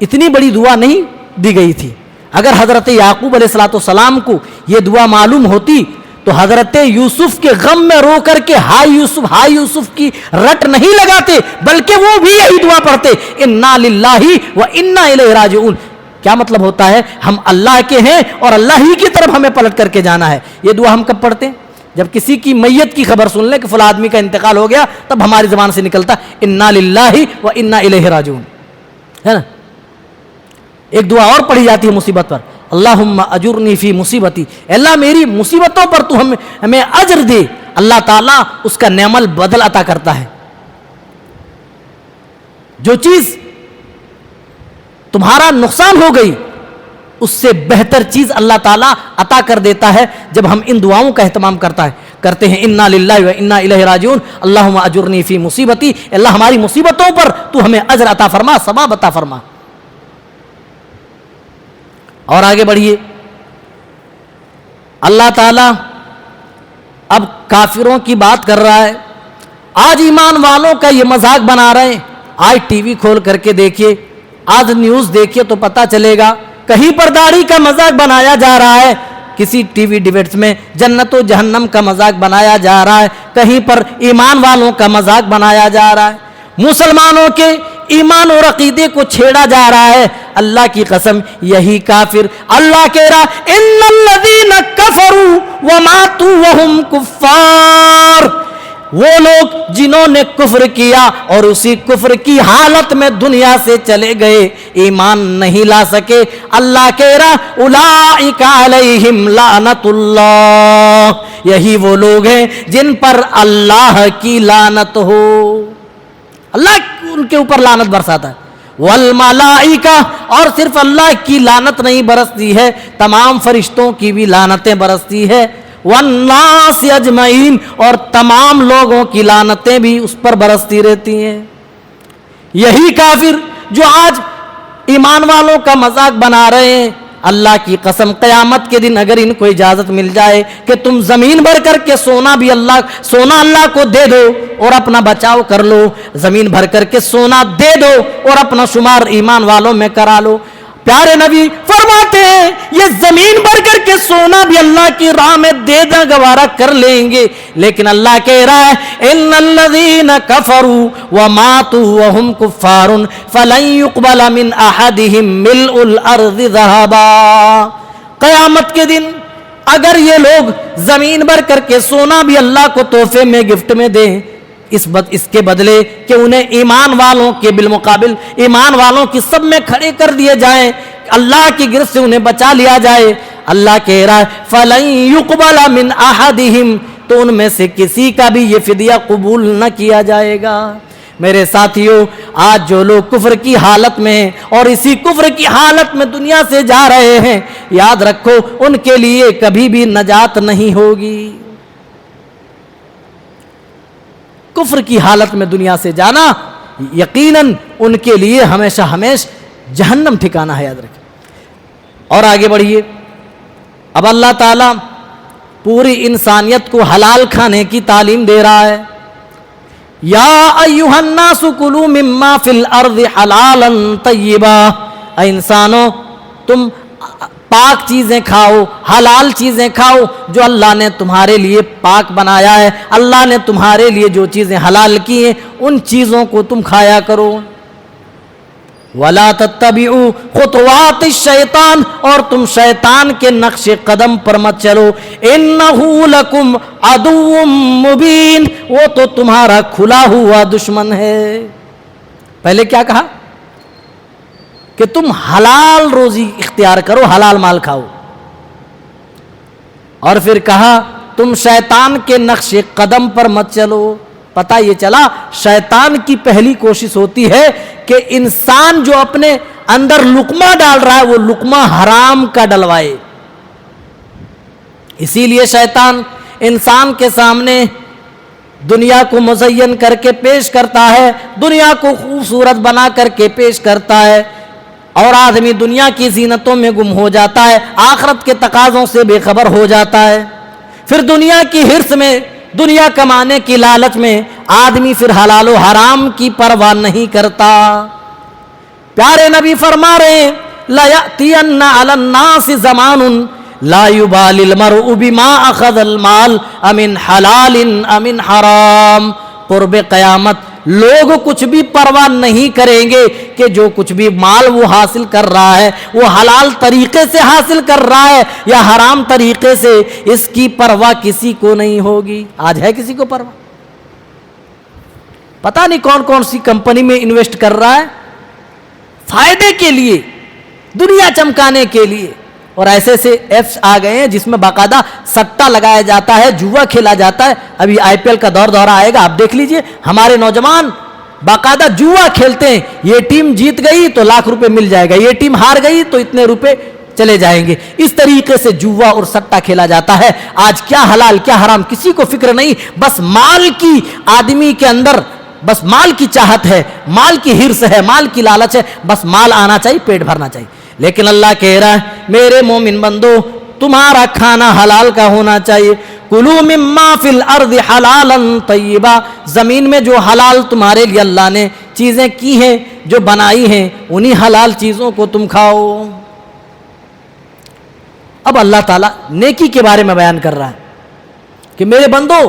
اتنی بڑی دعا نہیں دی گئی تھی. اگر حضرت یعقوب علیہ السلام کو یہ دعا معلوم ہوتی تو حضرت یوسف کے غم میں رو کر کے ہائے یوسف کی رٹ نہیں لگاتے، بلکہ وہ بھی یہی دعا پڑھتے انا للہ و انا الیہ راجعون. کیا مطلب ہوتا ہے؟ ہم اللہ کے ہیں اور اللہ ہی کی طرف ہمیں پلٹ کر کے جانا ہے. یہ دعا ہم کب پڑھتے ہیں؟ جب کسی کی میت کی خبر سن لیں کہ فلاں آدمی کا انتقال ہو گیا، تب ہماری زبان سے نکلتا انا للہ و انا الیہ راجعون، ہے نا. ایک دعا اور پڑھی جاتی ہے مصیبت پر، اللہم اجرنی فی مصیبتی، اللہ میری مصیبتوں پر تو ہمیں اجر دے. اللہ تعالیٰ اس کا نعم البدل عطا کرتا ہے. جو چیز تمہارا نقصان ہو گئی اس سے بہتر چیز اللہ تعالیٰ عطا کر دیتا ہے جب ہم ان دعاؤں کا اہتمام کرتے ہیں انا للہ و انا الیہ راجعون. اللہم اجرنی فی مصیبتی، اللہ ہماری مصیبتوں پر تو ہمیں اجر عطا فرما، ثواب عطا فرما. اور آگے بڑھیے، اللہ تعالیٰ اب کافروں کی بات کر رہا ہے. آج ایمان والوں کا یہ مذاق بنا رہے ہیں. آج ٹی وی کھول کر کے دیکھیے آج نیوز دیکھیے تو پتا چلے گا, کہیں پر داڑھی کا مذاق بنایا جا رہا ہے, کسی ٹی وی ڈیبیٹس میں جنت و جہنم کا مذاق بنایا جا رہا ہے, کہیں پر ایمان والوں کا مذاق بنایا جا رہا ہے, مسلمانوں کے ایمان اور عقیدے کو چھیڑا جا رہا ہے. اللہ کی قسم یہی کافر, اللہ کہہ رہا ان الذین کفروا وماتوا وهم کفار, وہ لوگ جنہوں نے کفر کیا اور اسی کفر کی حالت میں دنیا سے چلے گئے, ایمان نہیں لا سکے. اللہ کہہ رہا اولئک علیہم لعنت اللہ, یہی وہ لوگ ہیں جن پر اللہ کی لعنت ہو. اللہ ان کے اوپر لعنت برساتا ہے. والملائکہ, اور صرف اللہ کی لعنت نہیں برستی ہے, تمام فرشتوں کی بھی لعنتیں برستی ہے. والناس اجمعین, اور تمام لوگوں کی لعنتیں بھی اس پر برستی رہتی ہیں. یہی کافر جو آج ایمان والوں کا مذاق بنا رہے ہیں, اللہ کی قسم قیامت کے دن اگر ان کو اجازت مل جائے کہ تم زمین بھر کر کے سونا اللہ کو دے دو اور اپنا بچاؤ کر لو, زمین بھر کر کے سونا دے دو اور اپنا شمار ایمان والوں میں کرا لو, پیارے نبی فرماتے ہیں یہ زمین بھر کر کے سونا بھی اللہ کی راہ میں دے دیں گوارا کر لیں گے. لیکن اللہ کہہ رہا ہے ان الذین کفروا وماتوا وهم کفار فلن يقبل من احدهم ملء الارض ذهبا. قیامت کے دن اگر یہ لوگ زمین بھر کر کے سونا بھی اللہ کو تحفے میں گفٹ میں دیں, اس کے بدلے کہ انہیں ایمان والوں کے بالمقابل ایمان والوں کی سب میں کھڑے کر دیے جائیں, اللہ کی گرفت سے انہیں بچا لیا جائے, اللہ کہہ رہا ہے فَلَن يُقْبَلَ مِنْ أَحَدِهِمْ, تو ان میں سے کسی کا بھی یہ فدیہ قبول نہ کیا جائے گا. میرے ساتھیوں, آج جو لوگ کفر کی حالت میں ہیں اور اسی کفر کی حالت میں دنیا سے جا رہے ہیں, یاد رکھو ان کے لیے کبھی بھی نجات نہیں ہوگی. کفر کی حالت میں دنیا سے جانا یقیناً ان کے لیے ہمیشہ جہنم ٹھکانہ ہے, یاد رکھیں. اور آگے بڑھیے, اب اللہ تعالیٰ پوری انسانیت کو حلال کھانے کی تعلیم دے رہا ہے. یا ایھا الناس کلوا مما فی الارض حلالا طیبا, اے انسانوں تم پاک چیزیں کھاؤ, حلال چیزیں کھاؤ جو اللہ نے تمہارے لیے پاک بنایا ہے, اللہ نے تمہارے لیے جو چیزیں حلال کی ہیں ان چیزوں کو تم کھایا کرو. وَلَا تَتَّبِعُوا خُطُوَاتِ الشَّيْطَانِ, اور تم شیطان کے نقش قدم پر مت چلو. إِنَّهُ لَكُمْ عَدُوٌّ مُبِينٌ, وہ تو تمہارا کھلا ہوا دشمن ہے. پہلے کیا کہا کہ تم حلال روزی اختیار کرو, حلال مال کھاؤ, اور پھر کہا تم شیطان کے نقش قدم پر مت چلو. پتہ یہ چلا شیطان کی پہلی کوشش ہوتی ہے کہ انسان جو اپنے اندر لقمہ ڈال رہا ہے وہ لقمہ حرام کا ڈلوائے. اسی لیے شیطان انسان کے سامنے دنیا کو مزین کر کے پیش کرتا ہے, دنیا کو خوبصورت بنا کر کے پیش کرتا ہے, اور آدمی دنیا کی زینتوں میں گم ہو جاتا ہے, آخرت کے تقاضوں سے بے خبر ہو جاتا ہے. پھر دنیا کی حرص میں, دنیا کمانے کی لالچ میں آدمی پھر حلال و حرام کی پرواہ نہیں کرتا. پیارے نبی فرما رہے ہیں لَيَأْتِيَنَّ عَلَى النَّاسِ زَمَانٌ لَا يُبَالِ الْمَرْءُ بِمَا أَخَذَ الْمَالِ أَمِنْ حَلَالٍ أَمِنْ حَرَامٍ. قرب قیامت لوگ کچھ بھی پرواہ نہیں کریں گے کہ جو کچھ بھی مال وہ حاصل کر رہا ہے وہ حلال طریقے سے حاصل کر رہا ہے یا حرام طریقے سے, اس کی پرواہ کسی کو نہیں ہوگی. آج ہے کسی کو پرواہ؟ پتہ نہیں کون کون سی کمپنی میں انویسٹ کر رہا ہے فائدے کے لیے, دنیا چمکانے کے لیے, اور ایسے ایسے ایپس آ گئے ہیں جس میں باقاعدہ سٹا لگایا جاتا ہے, جوا کھیلا جاتا ہے. ابھی IPL کا دورہ آئے گا, آپ دیکھ لیجئے, ہمارے نوجوان باقاعدہ جوا کھیلتے ہیں, یہ ٹیم جیت گئی تو لاکھ روپے مل جائے گا, یہ ٹیم ہار گئی تو اتنے روپے چلے جائیں گے. اس طریقے سے جوا اور سٹا کھیلا جاتا ہے. آج کیا حلال کیا حرام کسی کو فکر نہیں, بس مال کی آدمی کے اندر بس مال کی چاہت ہے, مال کی حرص ہے, مال کی لالچ ہے, بس مال آنا چاہیے, پیٹ بھرنا چاہیے. لیکن اللہ کہہ رہا ہے میرے مومن بندو تمہارا کھانا حلال کا ہونا چاہیے. کلوا مما فی الارض حلالا طیبا, زمین میں جو حلال تمہارے لیے اللہ نے چیزیں کی ہیں جو بنائی ہیں انہی حلال چیزوں کو تم کھاؤ۔ اب اللہ تعالیٰ نیکی کے بارے میں بیان کر رہا ہے کہ میرے بندو،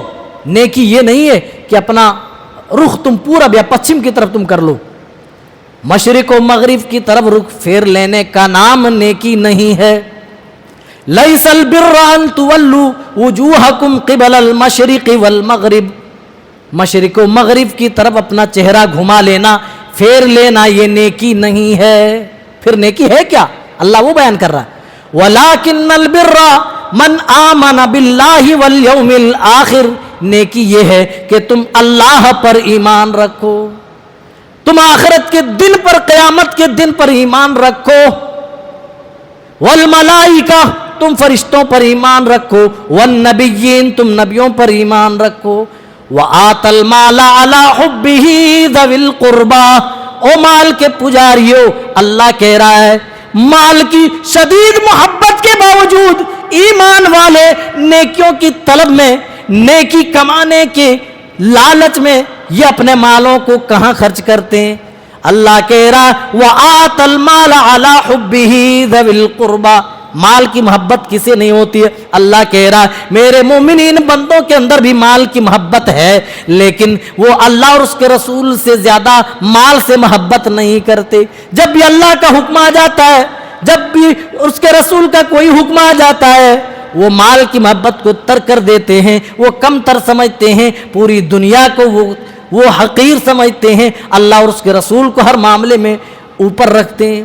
نیکی یہ نہیں ہے کہ اپنا رخ تم پورب یا پچھم کی طرف تم کر لو، مشرق و مغرب کی طرف رخ پھیر لینے کا نام نیکی نہیں ہے۔ لیس البر ان تولوا وجوہکم قبل المشرق والمغرب، مشرق و مغرب کی طرف اپنا چہرہ گھما لینا، پھیر لینا، یہ نیکی نہیں ہے۔ پھر نیکی ہے کیا؟ اللہ وہ بیان کر رہا ہے، وَلَٰكِنَّ الْبِرَّ مَنْ آمَنَ بِاللَّهِ وَالْيَوْمِ الْآخِرِ، نیکی یہ ہے کہ تم اللہ پر ایمان رکھو، تم آخرت کے دن پر، قیامت کے دن پر ایمان رکھو، والملائکہ، تم فرشتوں پر ایمان رکھو، والنبیین، تم نبیوں پر ایمان رکھو، وآت المال علی حبہ ذوی القربى، او مال کے پجاریو، اللہ کہہ رہا ہے مال کی شدید محبت کے باوجود ایمان والے نیکیوں کی طلب میں، نیکی کمانے کے لالچ میں یہ اپنے مالوں کو کہاں خرچ کرتے ہیں؟ اللہ کہہ رہا وَآتَ الْمَالَ عَلَى حُبِّهِ ذَوِي الْقُرْبَى، مال کی محبت کسے نہیں ہوتی ہے؟ اللہ کہہ رہا میرے مومنین بندوں کے اندر بھی مال کی محبت ہے، لیکن وہ اللہ اور اس کے رسول سے زیادہ مال سے محبت نہیں کرتے۔ جب بھی اللہ کا حکم آ جاتا ہے، جب بھی اس کے رسول کا کوئی حکم آ جاتا ہے، وہ مال کی محبت کو ترک کر دیتے ہیں، وہ کم تر سمجھتے ہیں، پوری دنیا کو وہ حقیر سمجھتے ہیں، اللہ اور اس کے رسول کو ہر معاملے میں اوپر رکھتے ہیں۔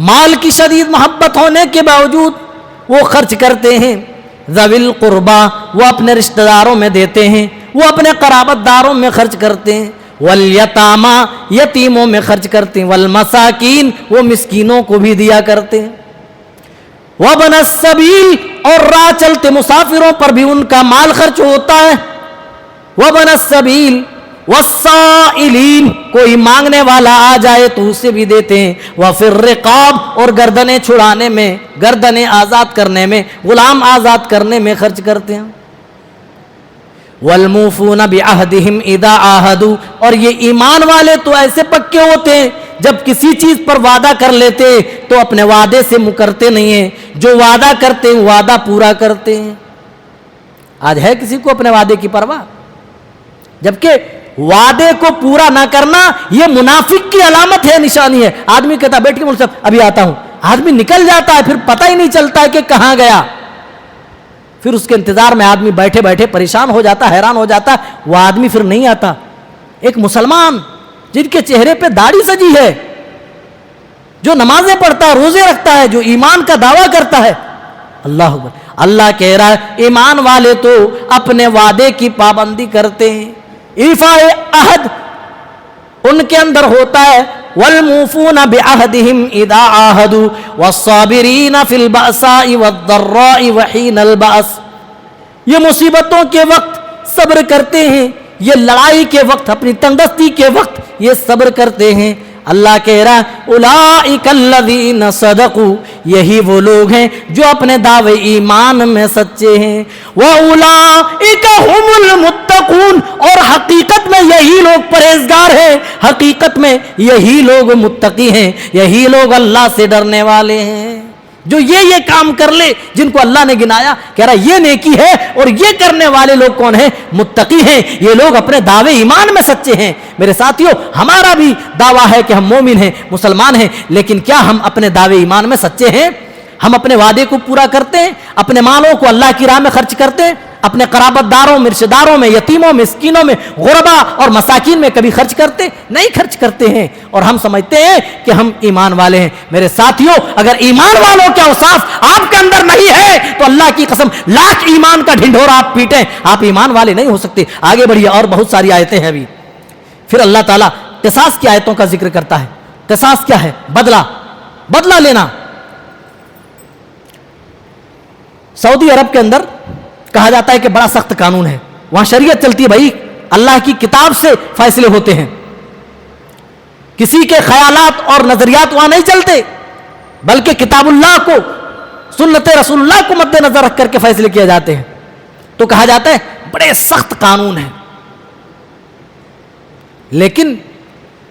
مال کی شدید محبت ہونے کے باوجود وہ خرچ کرتے ہیں، ذوی القربا، وہ اپنے رشتہ داروں میں دیتے ہیں، وہ اپنے قرابت داروں میں خرچ کرتے ہیں، والیتاما، یتیموں میں خرچ کرتے ہیں، والمساکین، وہ مسکینوں کو بھی دیا کرتے ہیں، وابن السبیل، اور راہ چلتے مسافروں پر بھی ان کا مال خرچ ہوتا ہے، وابن السبیل، والسائلین، کوئی مانگنے والا آ جائے تو اسے بھی دیتے ہیں، وفی الرقاب، اور گردنیں چھڑانے میں، گردنیں آزاد کرنے میں، غلام آزاد کرنے میں خرچ کرتے ہیں، والموفون بعہدہم اذا عاہدوا، اور یہ ایمان والے تو ایسے پکے ہوتے ہیں جب کسی چیز پر وعدہ کر لیتے تو اپنے وعدے سے مکرتے نہیں ہیں، جو وعدہ کرتے ہیں وعدہ پورا کرتے ہیں۔ آج ہے کسی کو اپنے وعدے کی پرواہ؟ جبکہ وعدے کو پورا نہ کرنا یہ منافق کی علامت ہے، نشانی ہے۔ آدمی کہتا بیٹھیے مول صاحب ابھی آتا ہوں، آدمی نکل جاتا ہے، پھر پتہ ہی نہیں چلتا ہے کہ کہاں گیا، پھر اس کے انتظار میں آدمی بیٹھے بیٹھے پریشان ہو جاتا، حیران ہو جاتا، وہ آدمی پھر نہیں آتا۔ ایک مسلمان جن کے چہرے پہ داڑھی سجی ہے، جو نمازیں پڑھتا ہے، روزے رکھتا ہے، جو ایمان کا دعویٰ کرتا ہے، اللہ اکبر، اللہ کہہ رہا ہے ایمان والے تو اپنے وعدے کی پابندی کرتے ہیں، ایفاء عہد ان کے اندر ہوتا ہے، والموفون بعہدہم اذا عاہدوا والصابرین فی البأساء والضراء وحین البأس، یہ مصیبتوں کے وقت صبر کرتے ہیں، یہ لڑائی کے وقت، اپنی تنگدستی کے وقت یہ صبر کرتے ہیں۔ اللہ کہہ رہا اولئک الذین صدقوا، یہی وہ لوگ ہیں جو اپنے دعوے ایمان میں سچے ہیں، واولئک هم المتقون، اور حقیقت میں یہی لوگ پرہیزگار ہیں، حقیقت میں یہی لوگ متقی ہیں، یہی لوگ اللہ سے ڈرنے والے ہیں، جو یہ کام کر لے جن کو اللہ نے گنایا، کہہ رہا یہ نیکی ہے، اور یہ کرنے والے لوگ کون ہیں؟ متقی ہیں، یہ لوگ اپنے دعوے ایمان میں سچے ہیں۔ میرے ساتھیوں، ہمارا بھی دعویٰ ہے کہ ہم مومن ہیں، مسلمان ہیں، لیکن کیا ہم اپنے دعوے ایمان میں سچے ہیں؟ ہم اپنے وعدے کو پورا کرتے ہیں؟ اپنے مالوں کو اللہ کی راہ میں خرچ کرتے ہیں؟ اپنے قرابت داروں میں، رشتہ داروں میں، یتیموں میں، مسکینوں میں، غربا اور مساکین میں کبھی خرچ کرتے؟ نہیں خرچ کرتے ہیں، اور ہم سمجھتے ہیں کہ ہم ایمان والے ہیں۔ میرے ساتھیوں، اگر ایمان والوں کے اوصاف آپ کے اندر نہیں ہے تو اللہ کی قسم لاکھ ایمان کا ڈھنڈورا آپ پیٹیں، آپ ایمان والے نہیں ہو سکتے۔ آگے بڑھیے، اور بہت ساری آیتیں ہیں ابھی۔ پھر اللہ تعالیٰ قصاص کی آیتوں کا ذکر کرتا ہے۔ قصاص کیا ہے؟ بدلہ لینا۔ سعودی عرب کے اندر کہا جاتا ہے کہ بڑا سخت قانون ہے، وہاں شریعت چلتی ہے، بھائی اللہ کی کتاب سے فیصلے ہوتے ہیں، کسی کے خیالات اور نظریات وہاں نہیں چلتے، بلکہ کتاب اللہ کو، سنت رسول اللہ کو مد نظر رکھ کر کے فیصلے کیے جاتے ہیں۔ تو کہا جاتا ہے بڑے سخت قانون ہیں، لیکن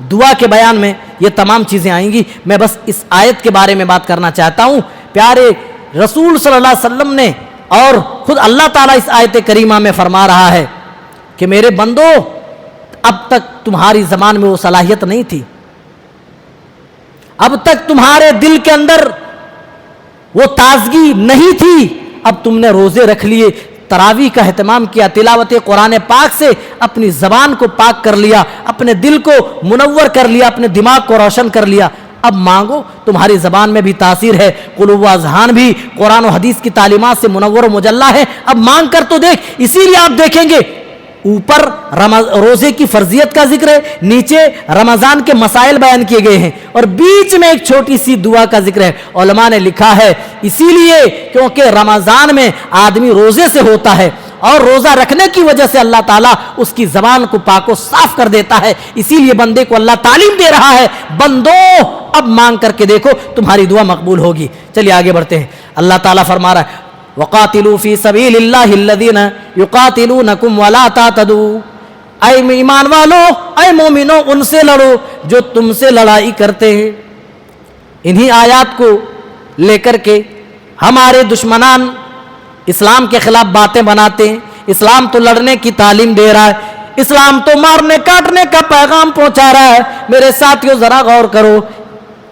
دعا کے بیان میں یہ تمام چیزیں آئیں گی. میں بس اس آیت کے بارے میں بات کرنا چاہتا ہوں. پیارے رسول صلی اللہ علیہ وسلم نے اور خود اللہ تعالیٰ اس آیت کریمہ میں فرما رہا ہے کہ میرے بندو اب تک تمہاری زبان میں وہ صلاحیت نہیں تھی, اب تک تمہارے دل کے اندر وہ تازگی نہیں تھی, اب تم نے روزے رکھ لیے, تراویح کا اہتمام کیا, تلاوت قرآن پاک سے اپنی زبان کو پاک کر لیا, اپنے دل کو منور کر لیا, اپنے دماغ کو روشن کر لیا. اب مانگو, تمہاری زبان میں بھی تاثیر ہے, قلوب و اذہان بھی قرآن و حدیث کی تعلیمات سے منور و مجلہ ہے. اب مانگ کر تو دیکھ. اسی لیے آپ دیکھیں گے اوپر روزے کی فرضیت کا ذکر ہے, نیچے رمضان کے مسائل بیان کیے گئے ہیں, اور بیچ میں ایک چھوٹی سی دعا کا ذکر ہے. علماء نے لکھا ہے اسی لیے کیونکہ رمضان میں آدمی روزے سے ہوتا ہے اور روزہ رکھنے کی وجہ سے اللہ تعالیٰ اس کی زبان کو پاک و صاف کر دیتا ہے. اسی لیے بندے کو اللہ تعلیم دے رہا ہے, بندو اب مانگ کر کے دیکھو تمہاری دعا مقبول ہوگی. چلیے آگے بڑھتے ہیں. اللہ تعالیٰ فرما رہا ہے وَقَاتِلُوا فِي سَبِيلِ اللَّهِ الَّذِينَ يُقَاتِلُونَكُمْ وَلَا تَعْتَدُوا. اے ایمان والو, اے مومنو, ان سے لڑو جو تم سے لڑائی کرتے ہیں. انہی آیات کو لے کر کے ہمارے دشمنان اسلام کے خلاف باتیں بناتے ہیں. اسلام تو لڑنے کی تعلیم دے رہا ہے, اسلام تو مارنے کاٹنے کا پیغام پہنچا رہا ہے. میرے ساتھیوں ذرا غور کرو,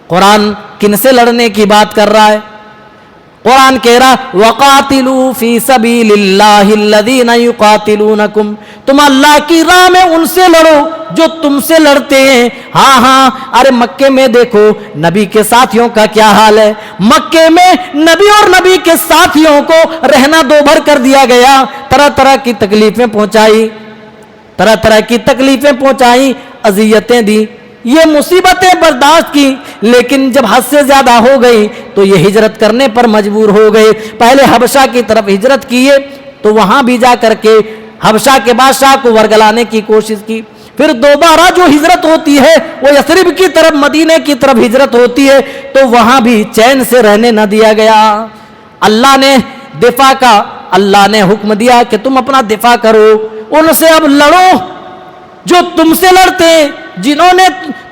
قرآن کن سے لڑنے کی بات کر رہا ہے؟ قرآن کہہ رہا وَقَاتِلُوا فِي سَبِيلِ اللَّهِ الَّذِينَ يُقَاتِلُونَكُمْ. تم اللہ کی راہ میں ان سے لڑو جو تم سے لڑتے ہیں. ہاں ارے مکے میں دیکھو نبی کے ساتھیوں کا کیا حال ہے. مکے میں نبی اور نبی کے ساتھیوں کو رہنا دو بھر کر دیا گیا, طرح طرح کی تکلیفیں پہنچائی, طرح طرح کی تکلیفیں پہنچائی, اذیتیں دی, یہ مصیبتیں برداشت کی, لیکن جب حد سے زیادہ ہو گئی تو یہ ہجرت کرنے پر مجبور ہو گئے. پہلے حبشہ کی طرف ہجرت کیے تو وہاں بھی جا کر کے حبشہ کے بادشاہ کو ورگلانے کی کوشش کی. پھر دوبارہ جو ہجرت ہوتی ہے وہ یثرب کی طرف, مدینے کی طرف ہجرت ہوتی ہے, تو وہاں بھی چین سے رہنے نہ دیا گیا. اللہ نے دفاع کا, اللہ نے حکم دیا کہ تم اپنا دفاع کرو, ان سے اب لڑو جو تم سے لڑتے ہیں, جنہوں نے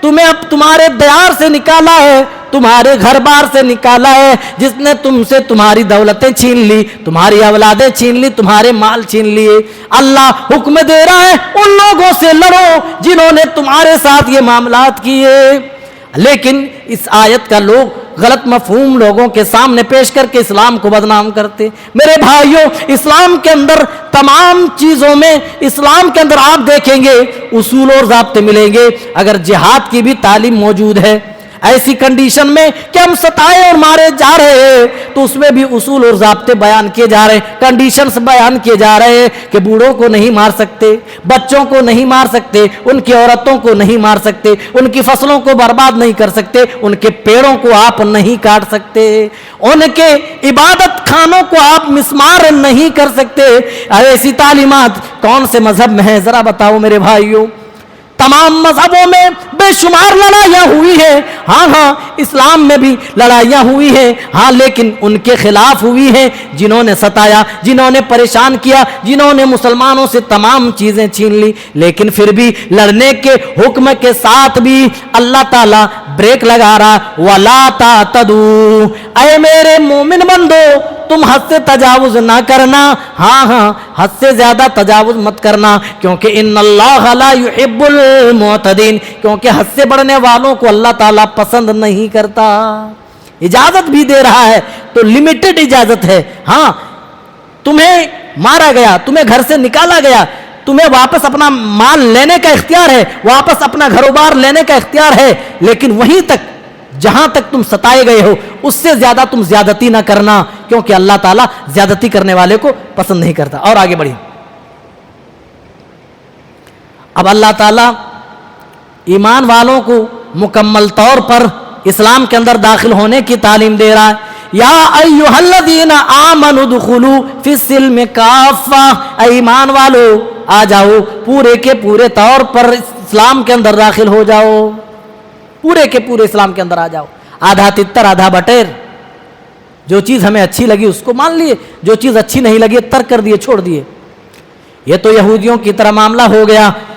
تمہیں اب تمہارے دیار سے نکالا ہے, تمہارے گھر بار سے نکالا ہے, جس نے تم سے تمہاری دولتیں چھین لی, تمہاری اولادیں چھین لی, تمہارے مال چھین لیے. اللہ حکم دے رہا ہے ان لوگوں سے لڑو جنہوں نے تمہارے ساتھ یہ معاملات کیے. لیکن اس آیت کا لوگ غلط مفہوم لوگوں کے سامنے پیش کر کے اسلام کو بدنام کرتے. میرے بھائیوں, اسلام کے اندر تمام چیزوں میں, اسلام کے اندر آپ دیکھیں گے اصول اور ضابطے ملیں گے. اگر جہاد کی بھی تعلیم موجود ہے ایسی کنڈیشن میں کہ ہم ستائے اور مارے جا رہے ہیں, تو اس میں بھی اصول اور ضابطے بیان کیے جا رہے ہیں, کنڈیشنز بیان کیے جا رہے ہیں کہ بوڑھوں کو نہیں مار سکتے, بچوں کو نہیں مار سکتے, ان کی عورتوں کو نہیں مار سکتے, ان کی فصلوں کو برباد نہیں کر سکتے, ان کے پیڑوں کو آپ نہیں کاٹ سکتے, ان کے عبادت خانوں کو آپ مسمار نہیں کر سکتے. ایسی تعلیمات کون سے مذہب میں ہیں ذرا بتاؤ میرے بھائیوں؟ تمام مذہبوں میں بے شمار لڑائیاں ہوئی ہیں, ہاں اسلام میں بھی لڑائیاں ہوئی ہیں, ہاں لیکن ان کے خلاف ہوئی ہیں جنہوں نے ستایا, جنہوں نے پریشان کیا, جنہوں نے مسلمانوں سے تمام چیزیں چھین لی. لیکن پھر بھی لڑنے کے حکم کے ساتھ بھی اللہ تعالیٰ بریک لگا رہا, وَلَا تَعْتَدُوا. اے میرے مومن بندو, تم حد سے تجاوز نہ کرنا, ہاں حد سے زیادہ تجاوز مت کرنا, کیونکہ ان اللہ لا يحب المعتدین, کیونکہ حد سے بڑھنے والوں کو اللہ تعالیٰ پسند نہیں کرتا. اجازت بھی دے رہا ہے تو لمیٹڈ اجازت ہے. ہاں تمہیں مارا گیا, تمہیں گھر سے نکالا گیا, تمہیں واپس اپنا مال لینے کا اختیار ہے, واپس اپنا گھر و بار لینے کا اختیار ہے, لیکن وہیں تک جہاں تک تم ستائے گئے ہو اس سے زیادہ تم زیادتی نہ کرنا, کیونکہ اللہ تعالیٰ زیادتی کرنے والے کو پسند نہیں کرتا. اور آگے بڑھیں. اب اللہ تعالیٰ ایمان والوں کو مکمل طور پر اسلام کے اندر داخل ہونے کی تعلیم دے رہا ہے. یا ایھا الذین آمنوا ادخلوا فی السلم کافہ, اے ایمان والو آ جاؤ, پورے کے پورے طور پر اسلام کے اندر داخل ہو جاؤ, پورے کے پورے اسلام کے اندر آ جاؤ. آدھا تتر آدھا بٹیر, جو چیز ہمیں اچھی لگی اس کو مان لیے, جو چیز اچھی نہیں لگی ترک کر دیے, چھوڑ دیے. یہ تو یہودیوں کی طرح معاملہ ہو گیا.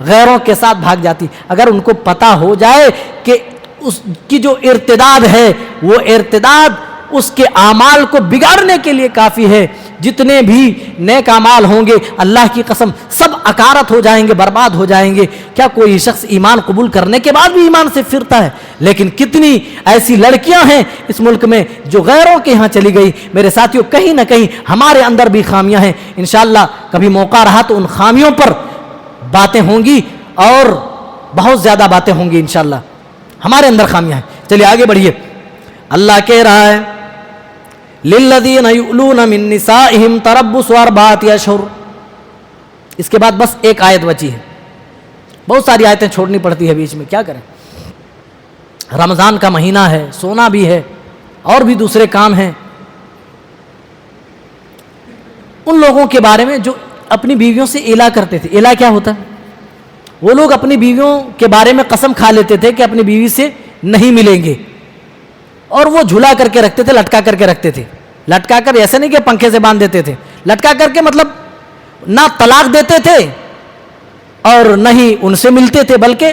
غیروں کے ساتھ بھاگ جاتی. اگر ان کو پتہ ہو جائے کہ اس کی جو ارتداد ہے وہ ارتداد اس کے اعمال کو بگاڑنے کے لیے کافی ہے, جتنے بھی نیک اعمال ہوں گے اللہ کی قسم سب اکارت ہو جائیں گے, برباد ہو جائیں گے. کیا کوئی شخص ایمان قبول کرنے کے بعد بھی ایمان سے پھرتا ہے؟ لیکن کتنی ایسی لڑکیاں ہیں اس ملک میں جو غیروں کے ہاں چلی گئی. میرے ساتھیوں, کہیں نہ کہیں ہمارے اندر بھی خامیاں ہیں. انشاءاللہ کبھی موقع رہا تو ان خامیوں پر باتیں ہوں گی, اور بہت زیادہ باتیں ہوں گی انشاءاللہ. ہمارے اندر خامیاں ہیں. چلیے آگے بڑھیے. اللہ کہہ رہا ہے للذین یؤلون من نسائہم تربص 4 اشہر. اس کے بعد بس ایک آیت بچی ہے. بہت ساری آیتیں چھوڑنی پڑتی ہے بیچ میں, کیا کریں, رمضان کا مہینہ ہے, سونا بھی ہے اور بھی دوسرے کام ہیں. ان لوگوں کے بارے میں جو اپنی بیویوں سے الا کرتے تھے. الا کیا ہوتا ہے؟ وہ لوگ اپنی بیویوں کے بارے میں قسم کھا لیتے تھے کہ اپنی بیوی سے نہیں ملیں گے, اور وہ جھلا کر کے رکھتے تھے, لٹکا کر کے رکھتے تھے. لٹکا کر ایسے نہیں کہ پنکھے سے باندھ دیتے تھے, لٹکا کر کے مطلب نہ طلاق دیتے تھے اور نہ ہی ان سے ملتے تھے, بلکہ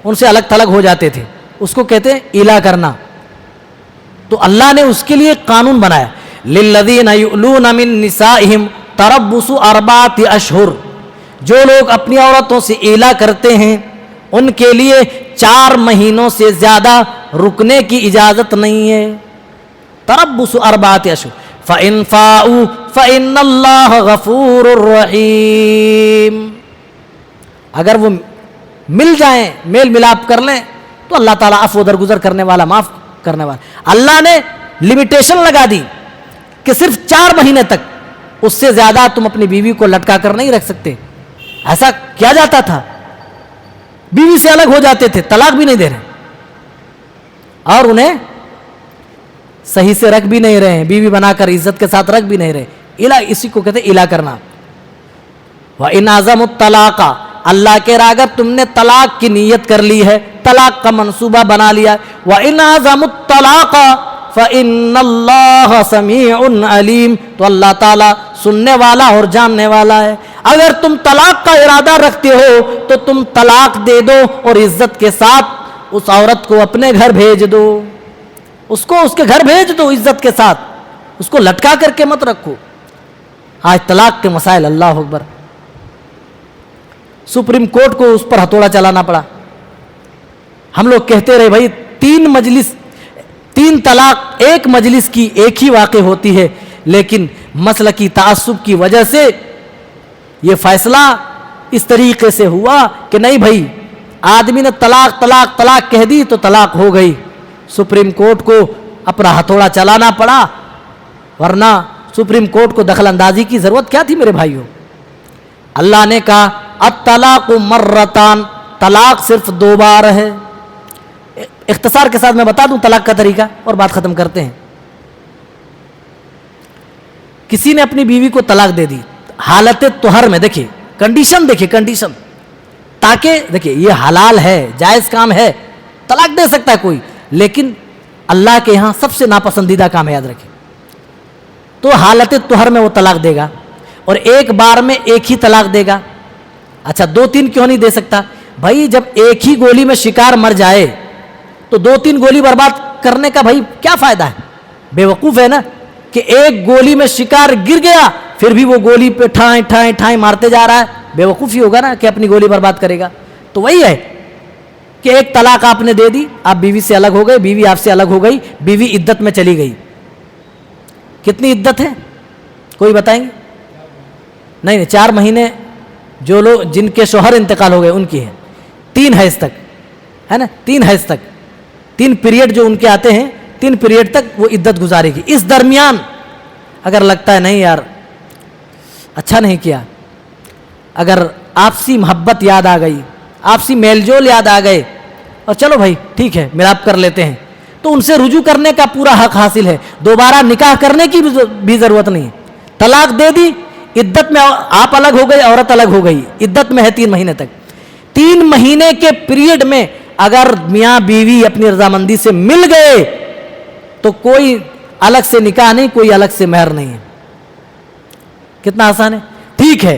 ان سے الگ تھلگ ہو جاتے تھے. اس کو کہتے ہیں الا کرنا. تو اللہ نے اس کے لیے قانون بنایا, للذین یؤلون من نسائہم تربص 4 اشہر. جو لوگ اپنی عورتوں سے الا کرتے ہیں ان کے لیے 4 مہینوں سے زیادہ رکنے کی اجازت نہیں ہے. تربص 4 اشہر فإن فاؤوا فإن اللہ غفور رحیم. اگر وہ مل جائیں, میل ملاپ کر لیں, تو اللہ تعالیٰ عفو درگزر کرنے والا, معاف کرنے والا. اللہ نے لمیٹیشن لگا دی کہ صرف 4 مہینے تک, اس سے زیادہ تم اپنی بیوی کو لٹکا کر نہیں رکھ سکتے. ایسا کیا جاتا تھا, بیوی سے الگ ہو جاتے تھے, طلاق بھی نہیں دے رہے اور انہیں صحیح سے رکھ بھی نہیں رہے, بیوی بنا کر عزت کے ساتھ رکھ بھی نہیں رہے. الا, اسی کو کہتے الا کرنا. وَإِنْ عَزَمُوا الطَّلَاقَ, اللہ کے راہ اگر تم نے طلاق کی نیت کر لی ہے, طلاق کا منصوبہ بنا لیا, وَإِنْ عَزَمُوا الطَّلَاقَ فَإِنَّ اللَّهَ سَمِيعٌ عَلِيمٌ, تو اللہ تعالیٰ سننے والا اور جاننے والا ہے. اگر تم طلاق کا ارادہ رکھتے ہو تو تم طلاق دے دو اور عزت کے ساتھ اس عورت کو اپنے گھر بھیج دو, اس کو اس کے گھر بھیج دو عزت کے ساتھ, اس کو لٹکا کر کے مت رکھو. آج طلاق کے مسائل, اللہ اکبر, سپریم کورٹ کو اس پر ہتھوڑا چلانا پڑا. ہم لوگ کہتے رہے بھائی 3 طلاق ایک مجلس کی ایک ہی واقع ہوتی ہے, لیکن مسلکی تعصب کی وجہ سے یہ فیصلہ اس طریقے سے ہوا کہ نہیں بھائی, آدمی نے طلاق طلاق طلاق کہہ دی تو طلاق ہو گئی. سپریم کورٹ کو اپنا ہتھوڑا چلانا پڑا, ورنہ سپریم کورٹ کو دخل اندازی کی ضرورت کیا تھی میرے بھائیوں. اللہ نے کہا الطلاق مرتان, طلاق صرف 2 بار ہے. اختصار کے ساتھ میں بتا دوں طلاق کا طریقہ اور بات ختم کرتے ہیں. کسی نے اپنی بیوی کو طلاق دے دی حالت طہر میں, دیکھیے کنڈیشن, دیکھیے کنڈیشن, تاکہ دیکھیے یہ حلال ہے, جائز کام ہے, طلاق دے سکتا ہے کوئی, لیکن اللہ کے یہاں سب سے ناپسندیدہ کام ہے, یاد رکھیں. تو حالت طہر میں وہ طلاق دے گا اور ایک بار میں ایک ہی طلاق دے گا. اچھا 2-3 کیوں نہیں دے سکتا بھائی؟ جب ایک ہی گولی میں شکار مر جائے تو 2-3 گولی برباد کرنے کا بھائی کیا فائدہ ہے؟ بے وقوف ہے نا کہ ایک گولی میں شکار گر گیا پھر بھی وہ گولی پہ ٹھائیں ٹھائیں ٹھائیں مارتے جا رہا ہے, بے وقوفی ہوگا نا کہ اپنی گولی برباد کرے گا. تو وہی ہے کہ ایک طلاق آپ نے دے دی, آپ بیوی سے الگ ہو گئے, بیوی آپ سے الگ ہو گئی, بیوی عدت میں چلی گئی. کتنی عدت ہے کوئی بتائیں گے؟ نہیں 4 مہینے جو لوگ جن کے شوہر انتقال ہو گئے ان کی ہے. 3 حیض تک ہے نا, 3 حیض تک, 3 پیریڈ جو ان کے آتے ہیں, 3 پیریڈ تک وہ عدت گزارے گی. اس درمیان اگر لگتا ہے نہیں یار اچھا نہیں کیا, اگر آپسی محبت یاد آ گئی, آپسی میل جول یاد آ گئے, اور چلو بھائی ٹھیک ہے ملاپ کر لیتے ہیں, تو ان سے رجوع کرنے کا پورا حق حاصل ہے. دوبارہ نکاح کرنے کی بھی ضرورت نہیں ہے. طلاق دے دی, عدت میں آپ الگ ہو گئے, عورت الگ ہو گئی, عدت میں ہے 3 مہینے تک. 3 مہینے کے پیریڈ میں اگر میاں بیوی اپنی رضامندی سے مل گئے تو کوئی الگ سے نکاح نہیں, کوئی الگ سے مہر نہیں ہے. کتنا آسان ہے. ٹھیک ہے